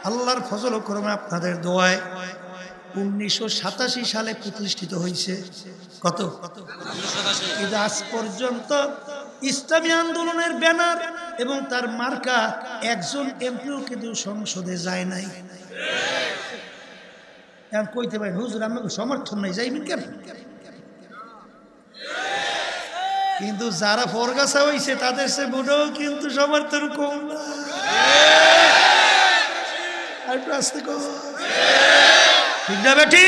আল্লাহর ফজল ও করমে আপনাদের দোয়ায় 1987 সালে প্রতিষ্ঠিত হয়েছে কত কিন্তু আজ পর্যন্ত ইসলামী আন্দোলনের ব্যানার এবং তার মার্কা একজন এমপিও কিন্তু সংসদে যায় নাই এখন কইতে পারেন হুজুর আমাকে সমর্থন নাই যাইবেন কেন কিন্তু যারা ফরগাছা হয়েছে তাদের সে বুড়োও কিন্তু সমর্থন কম না ঠিক না বেটি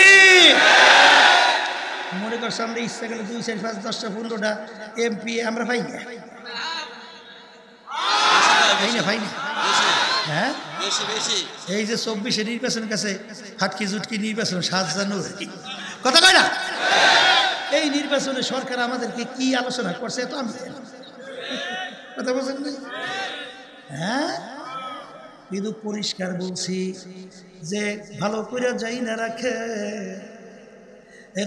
মনে কর সামনে ইচ্ছা গেলে 2, 4, 5, 10টা 15টা এমপি আমরা পাই না হ্যাঁ এই যে 24-এ নির্বাচনের কাছে হাটকি জুটকি নির্বাচন 7 জানুয়ারি কথা কয় না এই নির্বাচনে সরকার আমাদেরকে কি আলোচনা করছে তো আমি কথা বলছেন হ্যাঁ কিন্তু পরিষ্কার বলছি যে ভালো করে যাই না রাখে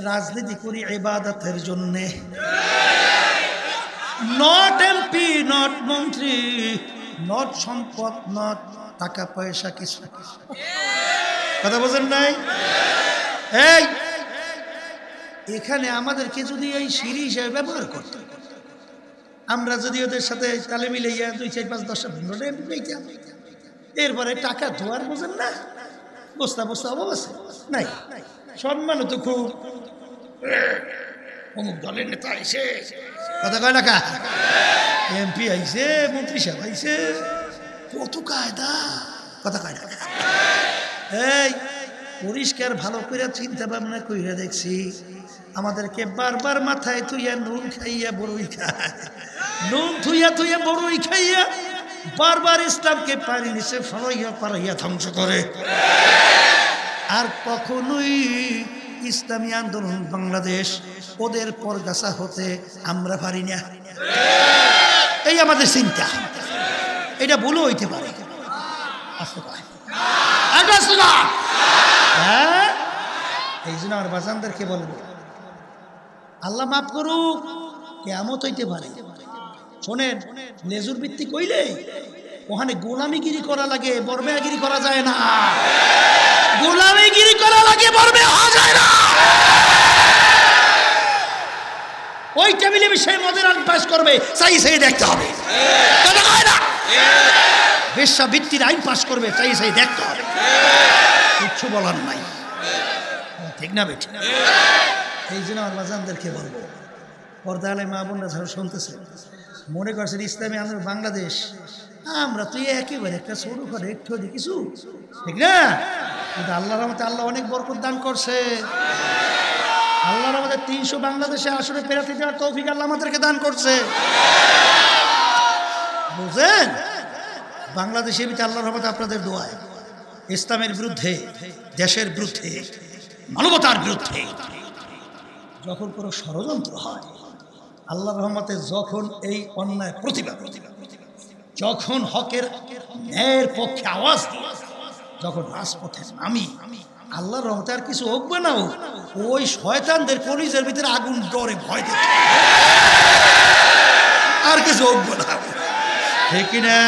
রাজনীতি করি ইবাদতের জন্যে নট এমপি নট মন্ত্রী নট সম্পদ নট টাকা পয়সা কিছু কথা বলছেন নাই এই এখানে আমাদেরকে যদি এই সিঁড়ি হিসেবে ব্যবহার করতে আমরা যদি ওদের সাথে তালে মিলাইয়া 2, 4, 5, 10টা 15টা এমপি পেতাম এরপরে টাকা ধোয়ার বোঝেন না বস্তা অভাব আছে নাই সম্মানও তো খুব অমুক দলের নেতা আইসে কথা কয় না কা এমপি আইসে মন্ত্রী সাহেব আইসে কত কায়দা কথা কয় না এই পরিষ্কার ভালো করে চিন্তা ভাবনা কইরা দেখছি আমাদেরকে বারবার মাথায় থুইয়া নুন খাইয়া বড়ই খায় নুন থুইয়া বড়ই খাইয়া বারবার ইসলামকে পানি নিচে ফলাইয়া পারাইয়া ধ্বংস করে। আর কখনোই ইসলামী আন্দোলন বাংলাদেশ ওদের পরগাছা হতে আমরা পারি না, এই আমাদের চিন্তা। এটা ভুলও হইতে পারে। হ্যাঁ, এই জন্য আমার বাজানদেরকে বলবো, আল্লাহ মাফ করুক, কেয়ামত হইতে পারে। শোনেন, লেজুর ভিত্তিক কইলে ওখানে গোলামিগিরি করা লাগে, বরবেয়াগিরি করা যায় না। গোলামিগিরি করা লাগে, বরবে হওয়া যায় না। ওই টেবিলে বিষয়ে মদের আইন পাস করবে, চাই সেই দেখতে হবে। কথা কয় না? বেশ্যাবৃত্তির আইন পাস করবে, চাই সেই দেখতে হবে। কিচ্ছু বলার নাই, ঠিক না বেঠিক? এই জন্য আমার বাজানদেরকে বলবো, পর্দা আলে মা বোনরা যারা শুনতেছে, মনে করছেন ইসলামী আন্দোলন বাংলাদেশ আমরা তো একেবারে একটা ছোট করে একটু কিছু, ঠিক না? কিন্তু আল্লাহর রহমতে আল্লাহ অনেক বরকত দান করছে। আল্লাহর আমাদের 300 বাংলাদেশে আসলে প্রার্থী দেওয়ার তৌফিক আল্লাহ আমাদেরকে দান করছে, বুঝলেন? বাংলাদেশের ভিতরে আল্লাহর রহমতে আপনাদের দোয়ায় ইসলামের বিরুদ্ধে, দেশের বিরুদ্ধে, মানবতার বিরুদ্ধে যখন কোনো ষড়যন্ত্র হয়, আল্লাহর রহমতে যখন এই অন্যায় প্রতিবাদ, যখন হকের ন্যায়ের পক্ষে আওয়াজ দিয়ে যখন রাজপথে নামি, আল্লাহর রহমতে আর কিছু হোকবে না, ওই শয়তানদের কলিজের ভিতরে আগুন ডরে ভয় দেখে আর কিছু হোকবে না, ঠিক না?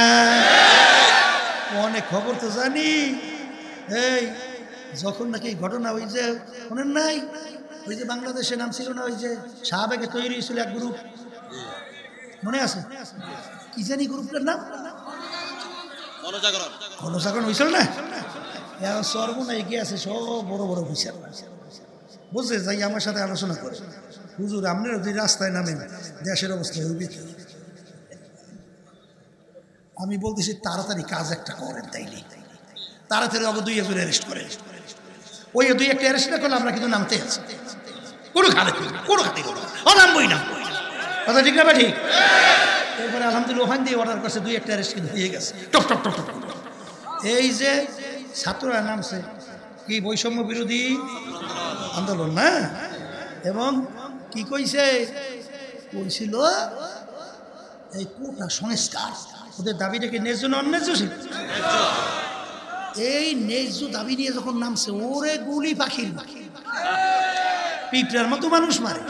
অনেক খবর তো জানি। এই যখন নাকি ঘটনা, ওই যে শোনেন নাই, ওই যে বাংলাদেশে নাম ছিল না, ওই যে শাহবাগে তৈরি হয়েছিল এক গ্রুপ, মনে আছে? কি জানি গ্রুপটার নাম? গণজাগরণ হয়েছিল না? সর্বনাই গিয়ে আছে সব বড় বড় অফিসার, বুঝছে? যাই আমার সাথে আলোচনা করে, হুজুর আপনারা যদি রাস্তায় নামেন দেশের অবস্থা হইবে কি? আমি বলতেছি তাড়াতাড়ি কাজ একটা করেন, তাইলে তাড়াতাড়ি আবার 2-1 অ্যারেস্ট করে। ওই 2-1 অ্যারেস্ট না করলে আমরা কিন্তু নামতে আছি, কোনো খাতে নামবই না, কথা ঠিক না? ঠিক। এরপরে আলহামদুলিল্লাহ ওখান দিয়ে অর্ডার করছে, 2-1 অ্যারেস্ট কিন্তু হয়ে গেছে। টক টক টক টক। এই যে ছাত্ররা নামছে কি বৈষম্য বিরোধী আন্দোলন না, এবং কি কইছিল এই কোটা সংস্কার, ওদের দাবিটাকে ন্যায্য না অন্যায্য ছিল। এই ন্যায্য দাবি নিয়ে যখন নামছে, ওরে গুলি পাখির পিঁপড়ার মতো মানুষ মারে।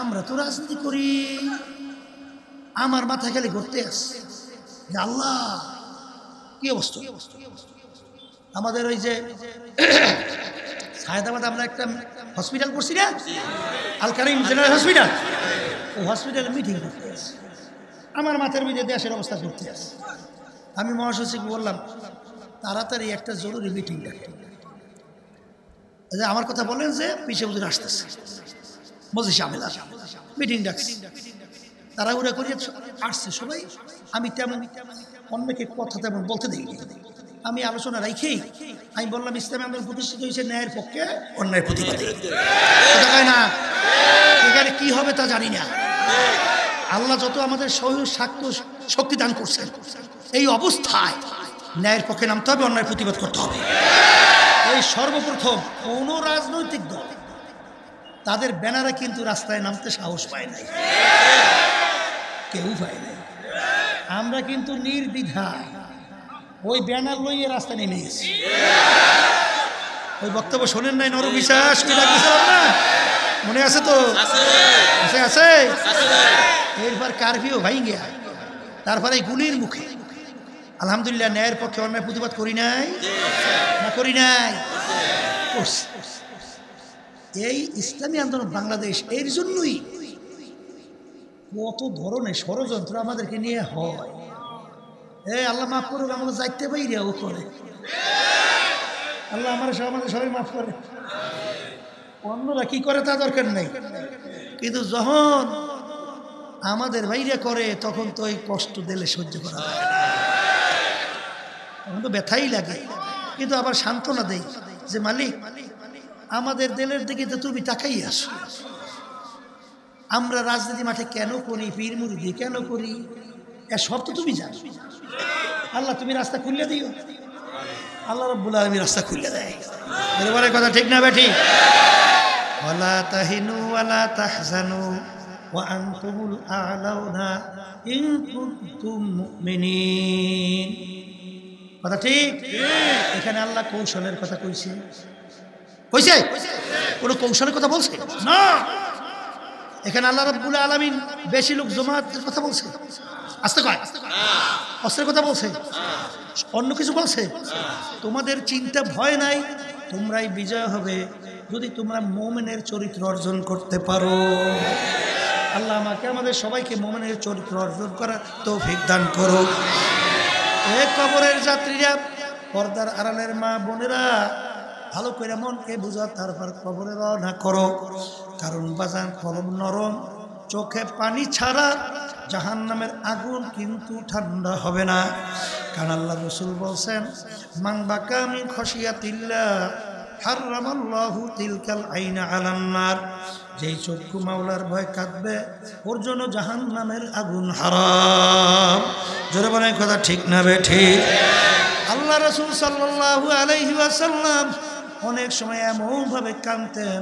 আমরা তো রাজনীতি করি, আমার মাথা খালি ঘুরতে আসছে, আল্লাহ কি অবস্থা। আমাদের ওই যে সায়দাবাদ আমরা একটা হসপিটাল করছি না, আল কারিম জেনারেল হসপিটাল, ও হসপিটালে মিটিং করতে আসছে, আমার মাথার মধ্যে দেশের অবস্থা করতে আসছে। আমি মহাসচিবকে বললাম তাড়াতাড়ি একটা জরুরি মিটিং ডাকে। আমার কথা বলেন যে পিছিয়ে বুঝে আসতেছে, বুঝি সামিল মিটিং ডাকছি, তারা উড়া করিয়ে আসছে সবাই। আমি তেমন অন্যকে কথা তেমন বলতে দিই, আমি আলোচনা রাখি। আমি বললাম ইসলামী আন্দোলন প্রতিষ্ঠিত হয়েছে ন্যায়ের পক্ষে, অন্যায়ের প্রতিবাদে। না, এখানে কি হবে তা জানি না। আল্লাহ যত আমাদের শক্তি দান করছেন, এই অবস্থায় ন্যায়ের পক্ষে নামতে হবে, অন্যায়ের প্রতিবাদ করতে হবে। এই সর্বপ্রথম কোন রাজনৈতিক দল তাদের ব্যানারে কিন্তু রাস্তায় নামতে সাহস পায় নাই, কেউ পায় নাই। আমরা কিন্তু নির্দ্বিধায় ওই ব্যানার লইয়ে রাস্তায় নেমে গেছি। ওই বক্তব্য শোনেন নাই? নরবিশ্বাস না, মনে আছে তো? আছে। এরপর কারফিউ ভাই গিয়া, তারপরে গুলির মুখে আলহামদুলিল্লাহ ন্যায়ের পক্ষে অন্যায় প্রতিবাদ করি নাই না, করি নাই। এই ইসলামী আন্দোলন বাংলাদেশ এর জন্যই কত ধরনের ষড়যন্ত্র আমাদেরকে নিয়ে হয়। আল্লাহ মাফ করুক, আমাদের যাইতে বাইরে ও করে, আল্লাহ আমাদের সবাই মাফ করে। অন্যরা কি করে তা দরকার নেই, কিন্তু যখন আমাদের বাইরে করে তখন তো এই কষ্ট দিলে সহ্য করা যায় না, তখন তো ব্যথাই লাগে। কিন্তু আবার সান্ত্বনা দেই যে মালিক আমাদের দিলের দিকে তো তুমি তাকাই আসো। আমরা রাজনীতি মাঠে কেন করি, পীর মুরিদি কেন করি? সব তো তুমি জানো। আল্লাহ তুমি রাস্তা খুলে দিও, আল্লাহ রাব্বুল আলামিন রাস্তা খুলে দেয়। বলে কথা ঠিক না বেঠি? ওয়ালা তাহিনু ওয়ালা তাহজানু ওয়া আনতুমুল আ'লাউনা ইন কুনতুম মুমিনিন। কথা ঠিক? এখানে আল্লাহ কৌশলের কথা কইছে, কইছে কোন কৌশলের কথা বলছে না। এখানে আল্লাহ রাব্বুল আলামিন বেশি লোক জমাতের কথা বলছে, আস্তে কয় অস্ত্রের কথা বলছে, অন্য কিছু বলছে? তোমাদের চিন্তা ভয় নাই, তোমরাই বিজয় হবে যদি তোমরা মুমিনের চরিত্র অর্জন করতে পারো। আল্লাহ আমাকে আমাদের সবাইকে মুমিনের চরিত্র অর্জন করার তৌফিক দান করো। এ কবরের যাত্রীরা, পর্দার আড়ালের মা বোনেরা, ভালো করে মনকে বুঝা, তারপর কবরে রওনা করো। কারণ বাজান কলম নরম, চোখে পানি ছাড়া জাহান্নামের আগুন কিন্তু ঠান্ডা হবে না। কারণ আল্লাহ রাসূল বলছেন, মান বাকা মিন খশিয়াতিল্লাহ হারামাল্লাহু তিলকাল আইনা আলান নার। যেই চক্ষু মাওলার ভয় কাঁদবে ওর জন্য জাহান্নামের আগুন হারাম। জোরে বলেন কথা ঠিক না বেঠিক? আল্লাহ রাসূল সাল্লাল্লাহু আলাইহি ওয়াসাল্লাম অনেক সময় এমনভাবে কাঁদতেন,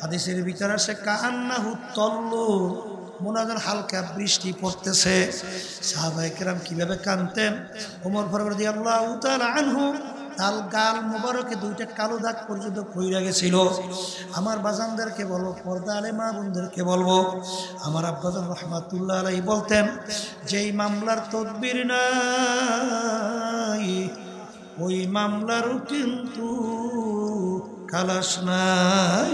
হাদিসের ভিতরে আসে কান্নাহু তল্লু, মনে হয় হালকা বৃষ্টি পড়তেছে। সাহাবায়ে কেরাম কিভাবে কাঁদতেন? ওমর ফারুক রাদিয়াল্লাহু তাআলা আনহু তাল গাল মোবারকে দুইটা কালো দাগ পর্যন্ত পইরা গেছিল। আমার বাজানদেরকে বলবো, পর্দা আলে মা বোনদেরকে বলবো, আমার আব্বাজান রহমাতুল্লাহ আলাইহি বলতেন, যেই মামলার তদবির নাই ওই মামলারও কিন্তু খালাস নাই।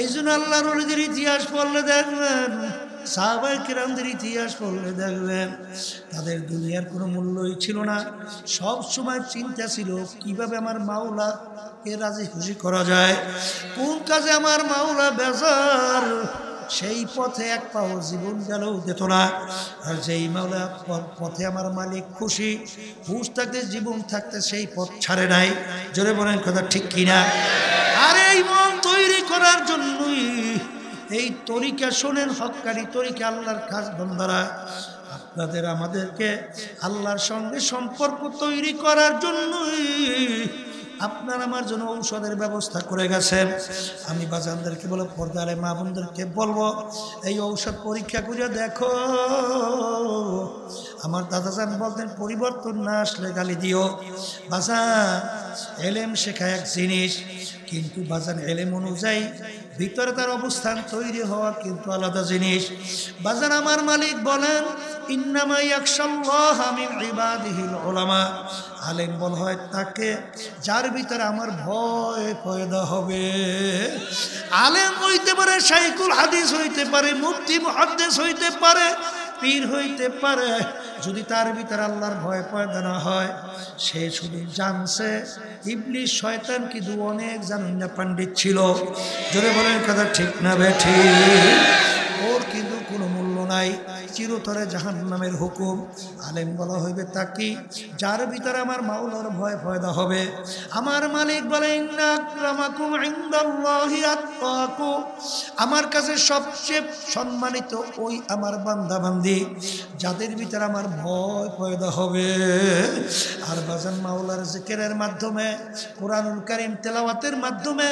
এই জন্য আল্লাহর ওলিদের ইতিহাস পড়লে দেখবেন, সাহাবায়ে কেরামদের ইতিহাস পড়লে দেখবেন, তাদের দুনিয়ার কোনো মূল্যই ছিল না। সব সময় চিন্তা ছিল কিভাবে আমার মাওলাকে রাজি খুশি করা যায়, কোন কাজে আমার মাওলা বেজার, সেই পথে এক পাও জীবন গেলেও যেত না। আর যেই মাওলা পথে আমার মালিক খুশি, হুঁশ থাকতে জীবন থাকতে সেই পথ ছাড়ে নাই। জোরে বলেন কথা ঠিক কিনা? আর এই মন তৈরি করার জন্যই এই তরিকা শোনেন, হক্কানি তরিকা, আল্লাহর খাস বান্দারা, আপনাদের আমাদেরকে আল্লাহর সঙ্গে সম্পর্ক তৈরি করার জন্যই আপনার আমার জন্য ঔষধের ব্যবস্থা করে গেছেন। আমি বাজানদেরকে বলবো, পর্দারে মা বোনদেরকে বলবো, এই ঔষধ পরীক্ষা করে দেখো। আমার দাদাজান বলতেন, পরিবর্তন না আসলে গালি দিও। বাজান এলেম শেখা এক জিনিস, কিন্তু বাজান এলেম অনুযায়ী ভিতরে তার অবস্থান তৈরি হওয়া কিন্তু আলাদা জিনিস। বাজান আমার মালিক বলেন, ইন্নামা ইয়াখশাল্লাহা মিন ইবাদিহিল উলামা। আলেম বলা হয় তাকে যার ভিতরে আমার ভয় পয়দা হবে। আলেম হইতে পারে, শাইখুল হাদিস হইতে পারে, মুফতি মুহাদ্দিস হইতে পারে, পীর হইতে পারে, যদি তার ভিতরে আল্লাহর ভয় পয়দা না হয়, সে শুধু জানছে ইবলিস শয়তান কিন্তু অনেক জানেন না পণ্ডিত ছিল। জোরে বলেন কথা ঠিক না বেঠিক? ওর কিন্তু কোনো মূল্য নাই, চিরতরে জাহান্নামের হুকুম। আলেম বলা হইবে তাকে যার ভিতরে আমার মাওলার ভয় পয়দা হবে। আমার মালিক বলে, ইন্না আকরামাকুম ইনদাল্লাহি আতকাকুম, আমার কাছে সবচেয়ে সম্মানিত ওই আমার বান্দা বান্দি যাদের ভিতরে আমার ভয় পয়দা হবে। আর বাজান মাওলার জিকিরের মাধ্যমে, কোরআনুল কারীম তেলাওয়াতের মাধ্যমে,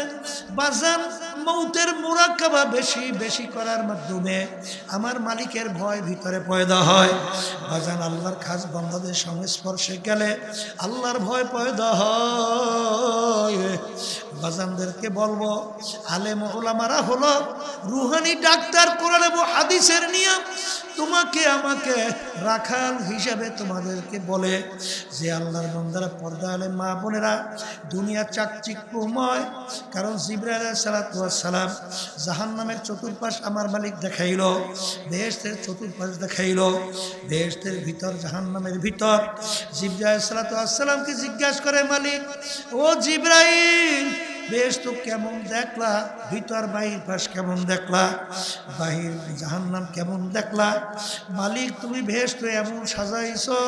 বাজান মৌতের মুরাকাবা বেশি বেশি করার মাধ্যমে আমার মালিকের ভয় ভিতরে পয়দা হয়। বাজান আল্লাহর খাস বান্দাদের সংস্পর্শে গেলে আল্লাহর ভয় পয়দা হয়। বাজানদেরকে বলবো, আলেম ওলামারা হলো রুহানি ডাক্তার, কোরআন এবং হাদিসের নিয়ম। তোমাকে আমাকে রাখাল হিসাবে তোমাদেরকে বলে যে আল্লাহর বান্দারা, পর্দা আলেম মা বোনেরা, দুনিয়া চাকচিক্যময়। কারণ জিবরাইল আলাইহিস সালাতু ওয়াস সালাম জাহান্নামের চতুর্পাশ আমার মালিক দেখাইল, বেহেশতের চতুর্পাশ দেখাইল। বেহেশতের ভিতর, জাহান্নামের ভিতর। জিবরাইল আলাইহিস সালাতু ওয়াস সালামকে জিজ্ঞাসা করে মালিক, ও জিবরাইল, বেহেশত কেমন দেখলা? ভিতর বাহির পাশ কেমন দেখলা? বাহির জাহান্নাম কেমন দেখলা? মালিক, তুমি বেহেশত এমন সাজাইছো,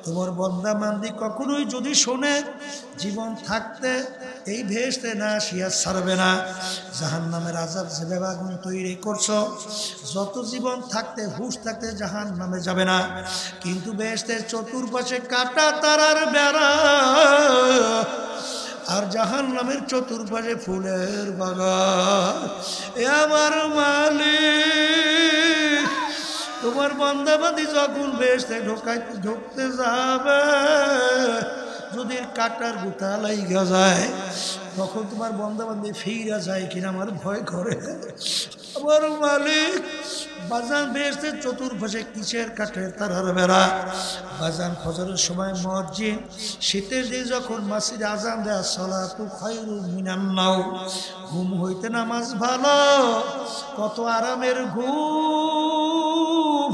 তোমার বান্দা বান্দি কখনোই যদি শোনে জীবন থাকতে এই ভেস্তে না আসিয়া ছাড়বে না। জাহান্নামের আযাব যেভাবে আগুন তৈরি করছো, যত জীবন থাকতে হুঁশ থাকতে জাহান্নামে যাবে না, কিন্তু বেহেশতের চতুর্পাশে কাটা তারার বেড়া আর জাহান্নামের চতুর্পাশে ফুলের বাগান। এ আমার মালিক, তোমার বান্দাবান্দি যখন বেহেশতে ঢুকতে যাবে, যদি কাটার গুতা লাইগা যায়, তখন তোমার বান্দাবান্দি ফিরা যায় কিনা আমার ভয় করে। আমার মালিক, বাজান বেহেশতের চতুর্পাশে কিসের কাঠের তারার বেড়া। বাজান ফজরের সময় মসজিদ, শীতের দিন যখন মসজিদে আজান দেয় সালাতু খায়রুম মিনান নাওম, ঘুম হইতে নামাজ ভালো, কত আরামের ঘুম।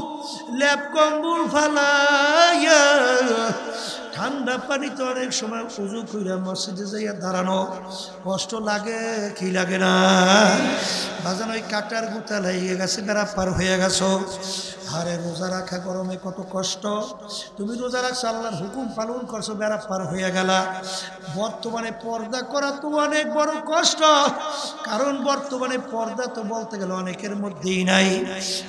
ল্যাপ কম্বল ফালাইয়া ঠান্ডা পানিতে অনেক সময় উজু কইরা মসজিদে যাইয়া দাঁড়ানো কষ্ট লাগে কি লাগে না? বাজান ওই কাটার গুতা লাগিয়ে গেছে, বেড়া পার হয়ে গেছো। আরে রোজা রাখা গরমে কত কষ্ট, তুমি রোজা রাখছো, আল্লাহর হুকুম পালন করছো, বেড়া পার হয়ে গেলা। বর্তমানে পর্দা করা তো অনেক বড় কষ্ট, কারণ বর্তমানে পর্দা তো বলতে গেলে অনেকের মধ্যেই নাই,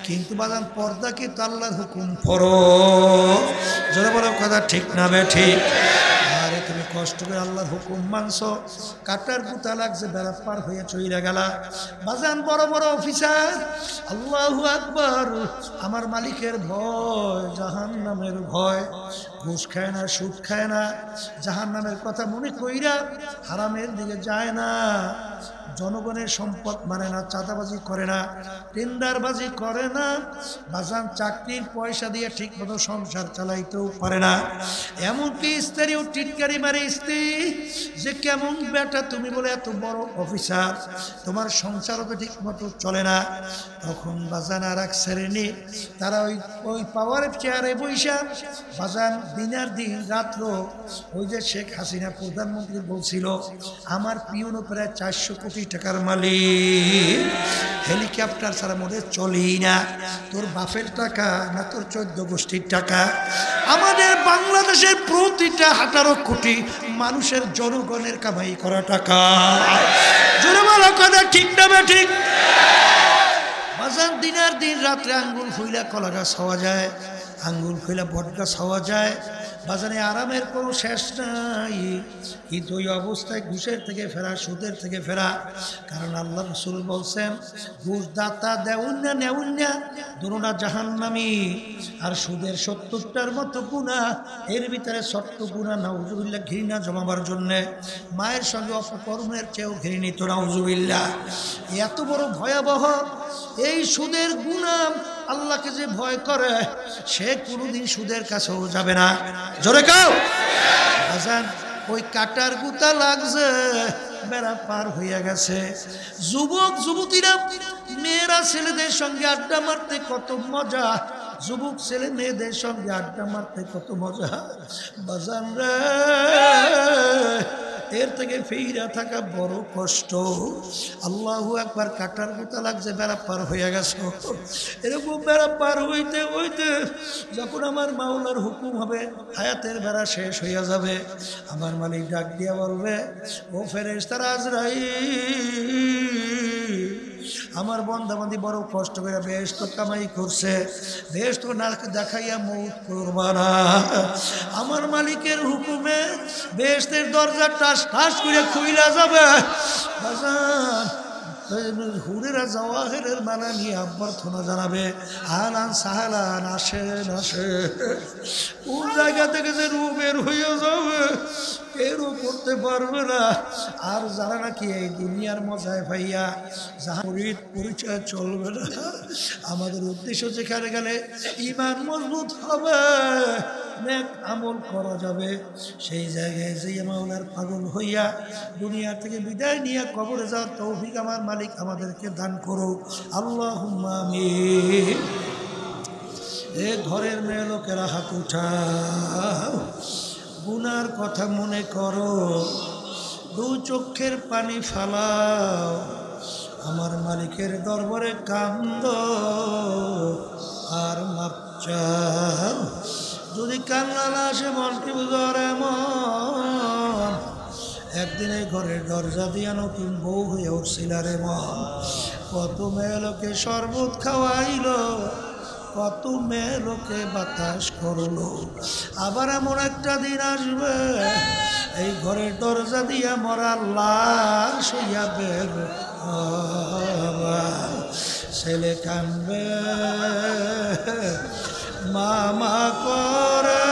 কিন্তু বাজান পর্দা কি তো আল্লাহর হুকুম ফরজ। জোরে বলো কথা ঠিক না ঠিক? আরে তুমি কষ্ট করে আল্লাহর হুকুম মানছো, কাটার গুতা লাগছে, বেড়া পার হয়ে চইলা গেলা। বাজান বড় বড় অফিসার, আল্লাহু আকবার, আমার মালিকের ভয়, জাহান্নামের ভয়, ঘুষ খায় না, সুদ খায় না, জাহান্নামের কথা মনে কইরা হারামের দিকে যায় না, জনগণের সম্পদ মানে না, চাঁদাবাজি করে না, টেন্ডারবাজি করে না, বাজান চাকরির পয়সা দিয়ে ঠিক মতো সংসার চালাইতেও পারে না। এমনকি স্ত্রীও টিটকারি মারে স্ত্রী, যে কেমন বেটা তুমি বলে এত বড় অফিসার, তোমার সংসারও তো ঠিক মতো চলে না। তখন বাজান আর এক শ্রেণী, তারা ওই পাওয়ারের চেয়ারে বৈশা বাজান দিনের দিন রাত্র, ওই যে শেখ হাসিনা প্রধানমন্ত্রী বলছিল আমার পিউনও প্রায় 400 কোটি টাকার মালিক, হেলিকপ্টার ছাড়া মনে চলেই না। তোর বাপের টাকা না তোর 14 গোষ্ঠীর টাকা? আমাদের বাংলাদেশের প্রতিটা 18 কোটি মানুষের জনগণের কামাই করা টাকা। জোরে বলো কথা ঠিক না ঠিক? বাজান দিনের দিন রাত্রে আঙ্গুল ফুইলা কলা গাছ হওয়া যায়, আঙ্গুল ফুইলা বট গাছ হওয়া যায়, বাজারে আরামের কোনো শেষ নাই। কিন্তু ওই অবস্থায় ঘুষের থেকে ফেরা, সুদের থেকে ফেরা, কারণ আল্লাহ রাসূল বলছেন ঘুষ দাতা দেউন্না নেউন্না দুনোটা জাহান্নামী, আর সুদের 70টার মতো গুনাহ, এর ভিতরে 70 গুনাহ নাউজুবিল্লাহ ঘৃণা জমাবার জন্যে, মায়ের সঙ্গে অপকর্মের চেয়েও ঘৃণিত নাউজুবিল্লাহ। এত বড় ভয়াবহ এই সুদের গুনাহ, আল্লাহকে যে ভয় করে সে কোনোদিন সুদের কাছেও যাবে না। জোরে কাও আজান, ওই কাটার গুতা লাগছে, বেড়া পার হইয়া গেছে। যুবক যুবতীরা, মেয়েরা ছেলেদের সঙ্গে আড্ডা মারতে কত মজা, যুবক ছেলে মেয়েদের সঙ্গে আড্ডা মারতে কত মজা। বাজান রে, এর থেকে ফিরা থাকা বড় কষ্ট। আল্লাহু আকবার, কাটার গুতা লাগছে, বেড়া পার হইয়া গেছে। এরকম বেড়া পার হইতে হইতে যখন আমার মাওলার হুকুম হবে হায়াতের বেড়া শেষ হইয়া যাবে, আমার মালিক ডাক দিয়া বলবে ও ফেরেশতারা আজরাইল, আমার বান্দাবান্দি বড় কষ্ট করে বেহেশত কামাই করছে, বেহেশত না দেখাইয়া মউত করবা না। আমার মালিকের হুকুমে বেহেশতের দরজা টাস টাস করে খুইলা যাবে। বাজান হুরেরা জওয়াহিরের মালা নিয়ে অভ্যর্থনা জানাবে, আহলান সাহলান, আসেন আসেন। কোন জায়গা থেকে যে রু বের হইয়া যাবে কেউ করতে পারবে না। আর যারা নাকি এই দুনিয়ার মজায় পাইয়া যাহা পরিচয় চলবে না, আমাদের উদ্দেশ্য যেখানে গেলে ঈমান মজবুত হবে, নেক আমল করা যাবে, সেই জায়গায় যে মাওলার পাগল হইয়া দুনিয়া থেকে বিদায় নিয়ে কবরে যাওয়ার তৌফিক আমার মালিক আমাদেরকে দান করুক। আল্লাহুম্মা আমিন। এ ঘরের মেয়ে লোকেরা হাত উঠাও, গুনার কথা মনে করো, দু চোখের পানি ফালাও, আমার মালিকের দরবারে কান্দ আর মাপ চাও। যদি কান্না না আসে মনকে বুঝার এমন, একদিন এই ঘরের দরজা দিয়া নতুন বউ হয়ে উঠছিল রে মন। কত মেয়ে লোকে শরবত খাওয়াইল, কত মেয়ে লোকে বাতাস করলো। আবার এমন একটা দিন আসবে এই ঘরের দরজা দিয়া মরা লাশ হইয়া বের হবা। ছেলে কানবে মামা করে,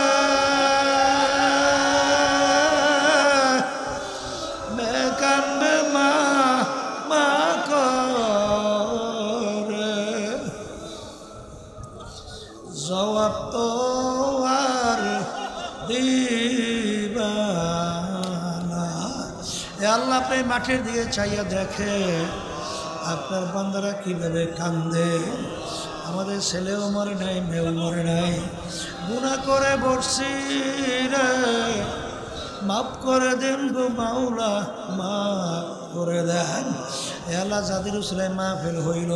মেয়ে কানবে মা করে। জবাব তো আর দিবা না। এ আল্লাহ, আপনি মাঠের দিকে চাইয়া দেখে আপনার বান্দারা কীভাবে কান্দে। আমাদের ছেলেও মরে নাই, মেয়েও মরে নাই, গুনাহ করে বসছি রে, মাফ করে দেন গো মাওলা, মাফ করে দেন। এ আল্লাহ, যাদের উসিলায় মাহফিল হইল,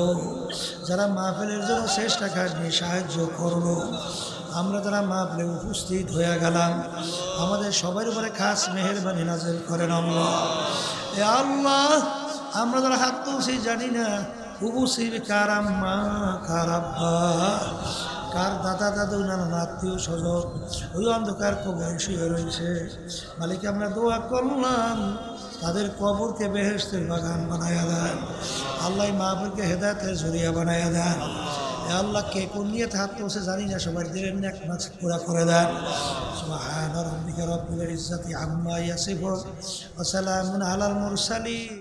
যারা মাহফিলের জন্য চেষ্টা খাটনি সাহায্য করলো, আমরা যারা মাহফিলে উপস্থিত হয়ে গেলাম, আমাদের সবার উপরে খাস মেহেরবানি নাযিল করেন আল্লাহ। এ আল্লাহ, আমরা যারা হাত তুলছি জানি না উপস্থিত কার আম্মা, কার আব্বা, কার দাদা দাদু, নানান আত্মীয় স্বজন ওই অন্ধকার কবরে শুয়ে রয়েছে। মালিক, আমরা দোয়া করলাম তাদের কবরকে বেহেশতের বাগান বানায়া দেন আল্লাহ, মাহফিলকে হেদায়েতের জরিয়া বানায়া দেন। এ আল্লাহ, কে কোন নিয়ে হাত তুলছে জানি না, সবার দিলের নেক মাকসাদ পুরা করে দেন। সুবহান রাব্বিকা রাব্বিল ইজ্জাতি আম্মা ইয়াসিফুন ওয়া সালামুন আলাল মুরসালিন।